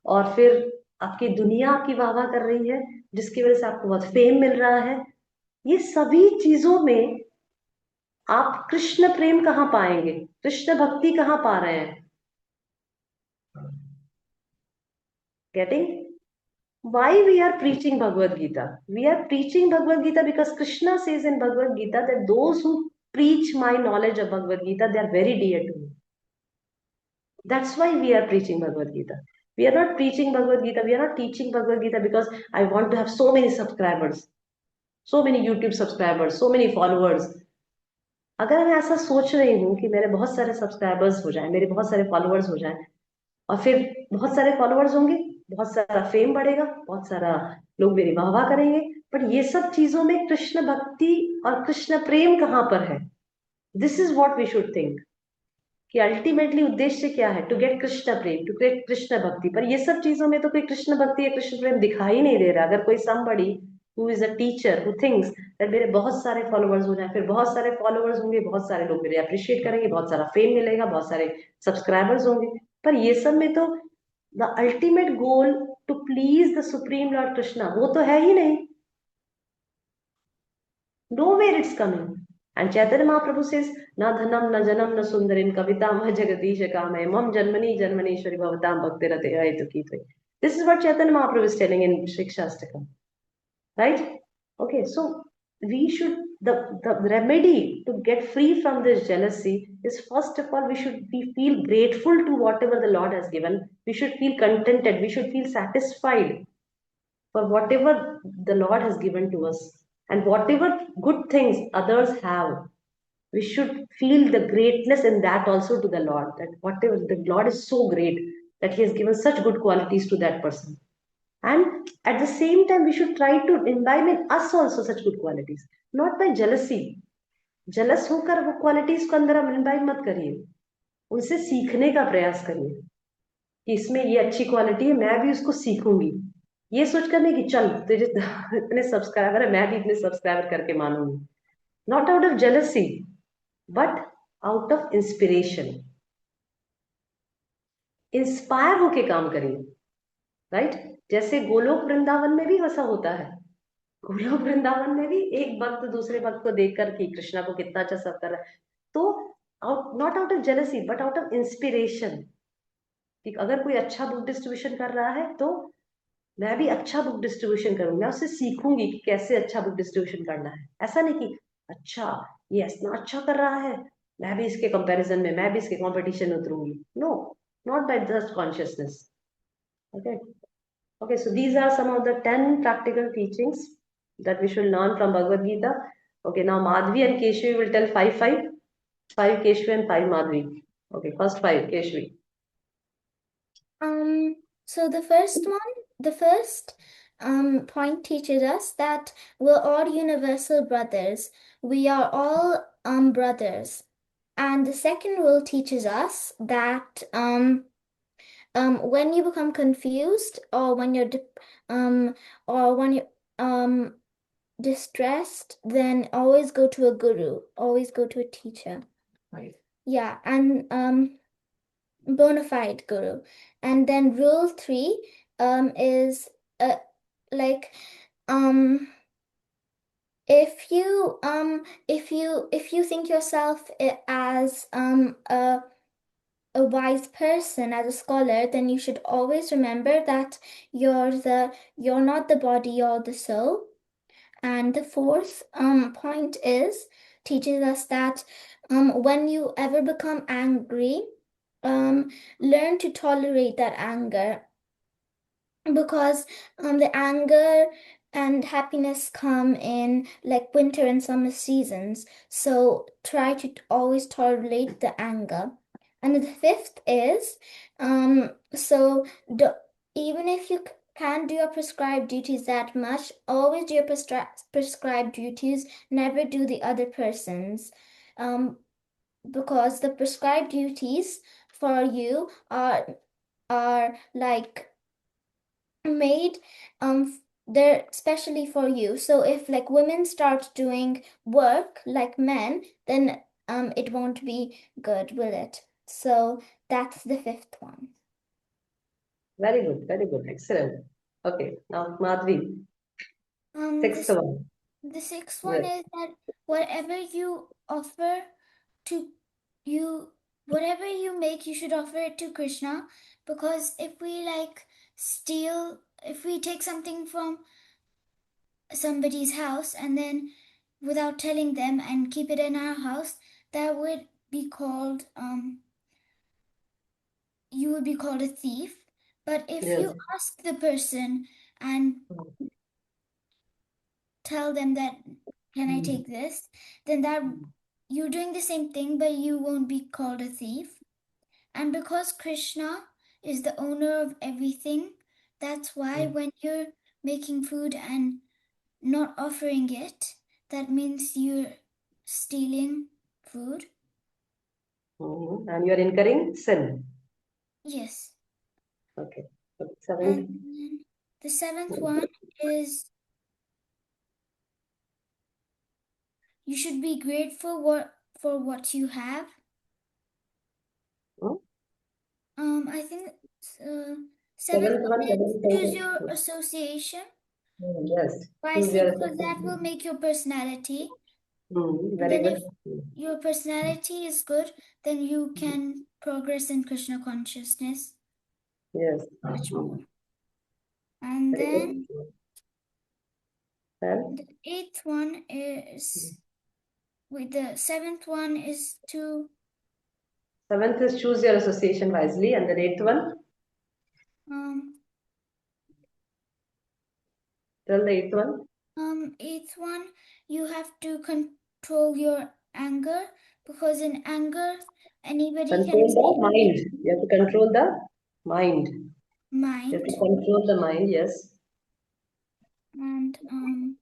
और फिर आपकी दुनिया आपकी वाहवाह कर रही है जिसकी वजह से आपको बहुत फेम मिल रहा है. ये सभी चीजों में आप कृष्ण प्रेम कहाँ पाएंगे? कृष्ण भक्ति कहाँ पा रहे हैं? Getting? Why we are preaching Bhagavad Gita? We are preaching Bhagavad Gita because Krishna says in Bhagavad Gita that those who preach my knowledge of Bhagavad Gita, they are very dear to me. That's why we are preaching Bhagavad Gita. We are not preaching Bhagavad Gita, we are not teaching Bhagavad Gita because I want to have so many subscribers, so many YouTube subscribers, so many followers. अगर मैं ऐसा सोच रही हूँ कि मेरे बहुत सारे सब्सक्राइबर्स हो जाएं, मेरे बहुत सारे फॉलोअर्स हो जाएं और फिर बहुत सारे फॉलोअर्स होंगे, बहुत सारा फेम बढ़ेगा, बहुत सारा लोग मेरी वाहवाह करेंगे, पर ये सब चीजों में कृष्ण भक्ति और कृष्ण प्रेम कहाँ पर है? This is what we should think कि अल्टीमेटली उद्देश्य क्या है? To get Krishna prem, to get Krishna bhakti. पर ये सब चीजों में तो कोई कृष्ण भक्ति या कृष्ण प्रेम दिखाई नहीं दे रहा. अगर कोई somebody who is a teacher who thinks that मेरे बहुत सारे फॉलोअर्स हो जाए, फिर बहुत सारे फॉलोअर्स होंगे, बहुत सारे लोग मेरे अप्रिशिएट करेंगे, बहुत सारा फेम मिलेगा, बहुत सारे सब्सक्राइबर्स होंगे, पर ये सब में तो the ultimate goal to please the supreme lord Krishna वो तो है ही नहीं. Nowhere it's coming. And Chaitanya Mahaprabhu says, "Na dhanam, na janam, na sundarim, kavitam, jagadish kamay, mam janmani janmaneshwari bhavatam bhaktirate ayatukitvai." This is what Chaitanya Mahaprabhu is telling in Shikshastakam. Right? Okay, so we should, the remedy to get free from this jealousy is, first of all, we feel grateful to whatever the Lord has given. We should feel contented. We should feel satisfied for whatever the Lord has given to us. And whatever good things others have, we should feel the greatness in that also to the Lord. That whatever the Lord is so great that He has given such good qualities to that person. And at the same time, we should try to imbibe in us also such good qualities, not by jealousy. Jealous होकर वो qualities को अंदर हम imbibe मत करिए, उनसे सीखने का प्रयास करिए कि इसमें ये अच्छी क्वालिटी है, मैं भी उसको सीखूंगी. ये सोच कर नहीं कि चल तेरे इतने सब्सक्राइबर है, मैं भी इतने सब्सक्राइबर करके मानूंगी. Not out of jealousy, but out of inspiration. Inspire होके काम करिए. राइट? जैसे गोलोक वृंदावन में भी वैसा होता है. गोलोक वृंदावन में भी एक भक्त दूसरे भक्त को देखकर कि कृष्णा को कितना अच्छा सब कर रहा है, तो not out of jealousy but out of inspiration कि अगर कोई अच्छा बुक डिस्ट्रीब्यूशन कर रहा है तो मैं भी अच्छा बुक डिस्ट्रीब्यूशन करूंगी, मैं उससे सीखूंगी कि कैसे अच्छा बुक डिस्ट्रीब्यूशन करना है. ऐसा नहीं कि अच्छा ये इतना अच्छा कर रहा है, मैं भी इसके कंपैरिजन में, मैं भी इसके कंपटीशन में उतरूंगी. No, not by just consciousness. Okay. Okay, so these are some of the 10 practical teachings that we should learn from Bhagavad Gita. Okay, now Madhvi and Keshvi will tell 5 Keshvi and 5 Madhvi. Okay, first 5 Keshvi. So the first point teaches us that we're all universal brothers. We are all brothers. And the second rule teaches us that when you become confused or when you're distressed, then always go to a guru, always go to a teacher. Right. Yeah, and bona fide guru. And then rule 3 is like if you think yourself as a wise person, as a scholar, then you should always remember that you're not the body, you're the soul. And the fourth point teaches us that when you ever become angry, learn to tolerate that anger, because the anger and happiness come in like winter and summer seasons. So try to always tolerate the anger. And the fifth is even if you can't do your prescribed duties that much, always do your prescribed duties, never do the other person's, because the prescribed duties for you are like made they're specially for you. So if like women start doing work like men, then it won't be good, will it? So that's the fifth one. Very good, excellent. Okay, now Madhvi, sixth one. The sixth one is that whatever you offer to you, whatever you make, you should offer it to Krishna, because if we like if we take something from somebody's house and then without telling them and keep it in our house, that would be called you would be called a thief. But if you ask the person and tell them that, can I take this, then that you're doing the same thing, but you won't be called a thief. And because Krishna is the owner of everything, that's why when you're making food and not offering it, that means you're stealing food. And you are incurring sin. Yes. Okay. Seventh. And then the seventh one is you should be grateful for what you have. Hmm? I think Seventh seventh one, one is seventh choose sentence. your association Yes. Choose wisely your because that will make your personality. And Very then good. if your personality is good, then you can progress in Krishna consciousness Yes. much more. And Very then good. And the eighth one is, with the seventh one is to seventh is choose your association wisely, and the eighth one, tell the eighth one. eighth one, you have to control your anger because in anger anybody can Control the say mind. You have to control the mind. You have mind. to control the mind. Yes. And the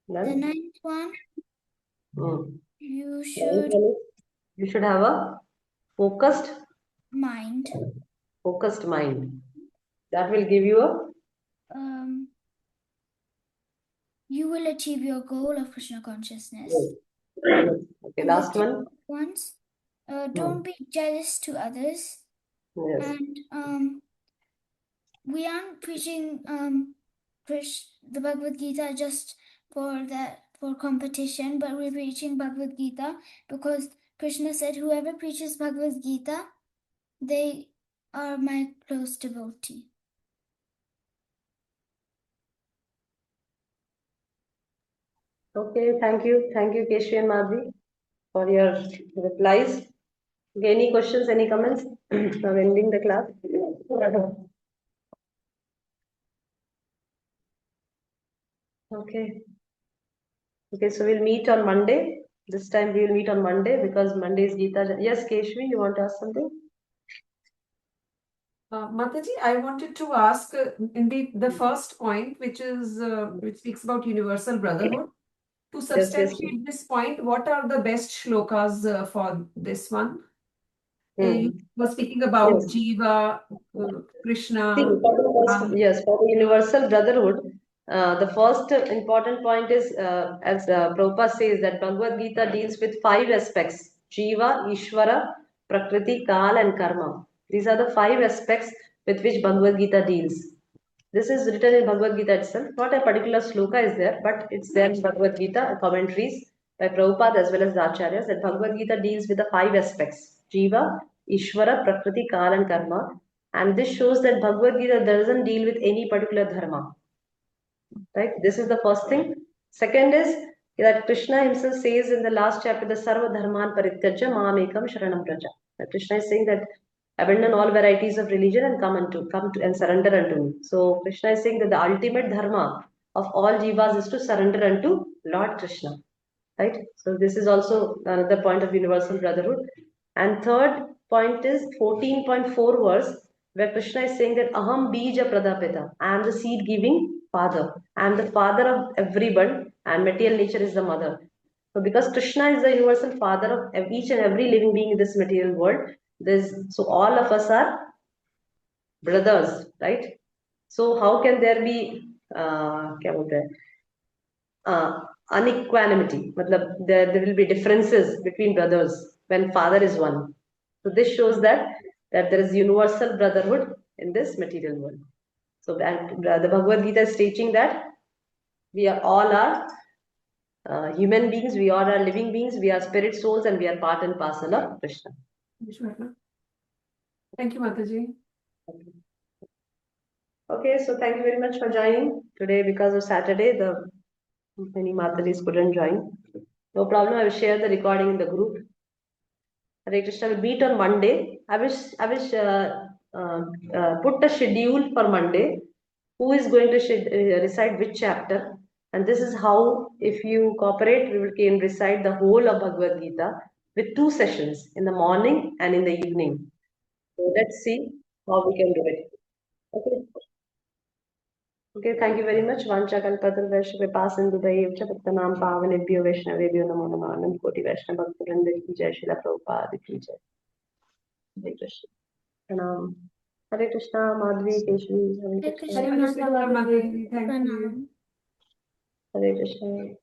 Then, ninth one, you ninth should one is you should have a focused mind. mind. That will give you a You will achieve your goal of Krishna consciousness. yes. Okay. And Last the one. ones, don't be jealous to others. Yes. And we aren't preaching the Bhagavad Gita just for competition, but we're preaching Bhagavad Gita because Krishna said, whoever preaches Bhagavad Gita, they are my close devotee. Okay. Thank you. Thank you, Keshi and Madhvi, for your replies. Okay, any questions, any comments? I'm ending the class. Okay. Okay, so we'll meet on Monday. This time we will meet on Monday because Monday is Gita. Yes, Keshvi, you want to ask something? Mataji, I wanted to ask in the first point, which speaks about universal brotherhood. To Yes, substantiate this point, what are the best shlokas for this one? You were speaking about Yes. Jiva, See, Krishna. for the first, yes, for the universal brotherhood, the first important point is, as Prabhupada says, that Bhagavad Gita deals with 5 aspects: Jiva, Ishvara, Prakriti, Kal, and Karma. These are the 5 aspects with which Bhagavad Gita deals. This is written in Bhagavad Gita itself. Not a particular sloka is there, but it's there in Bhagavad Gita, commentaries by Prabhupada as well as the Acharyas, that Bhagavad Gita deals with the 5 aspects: Jiva, Ishvara, Prakriti, Kal, and Karma. And this shows that Bhagavad Gita doesn't deal with any particular dharma. Right? This is the first thing. Second is that Krishna himself says in the last chapter, the Sarva Dharman Parityajya Mamekam Sharanam Praja. That Krishna is saying that abandon all varieties of religion and come to and surrender unto me. So Krishna is saying that the ultimate dharma of all jivas is to surrender unto Lord Krishna. Right? So this is also another point of universal brotherhood. And third point is 14.4 verse, where Krishna is saying that Aham Bija Pradapita, I am the seed giving father. I am the father of everyone, and material nature is the mother. So because Krishna is the universal father of each and every living being in this material world, so all of us are brothers, right? So how can there be क्या बोलते हैं, unequanimity? मतलब there will be differences between brothers when father is one. So this shows that there is universal brotherhood in this material world. So the Bhagavad Gita is teaching that we are all human beings, we all are living beings, we are spirit souls, and we are part and parcel of Krishna. Thank you, Mataji. Okay, so thank you very much for joining today. Because of Saturday, the many Matajis couldn't join. No problem. I will share the recording in the group. Hare Krishna. Will meet on Monday. I wish put a schedule for Monday. Who is going to recite which chapter? And this is how, if you cooperate, we can recite the whole of Bhagavad Gita with 2 sessions, in the morning and in the evening. So let's see how we can do it. Okay. Okay, thank you very much. Vancha kalpatarvaisha vipasindudaevcha pattanam pavanebhyo vaishnavebhyo namo namaha. Anand koti vaishnava bhaktivinoda ki jai, Srila Prabhupada ki jai. Hare Krishna. Pranam. Hare Krishna, Madhvi, Keshvi, Hare Hare Krishna. Krishna. Mataji. Thank you. Pranam. Hare Krishna.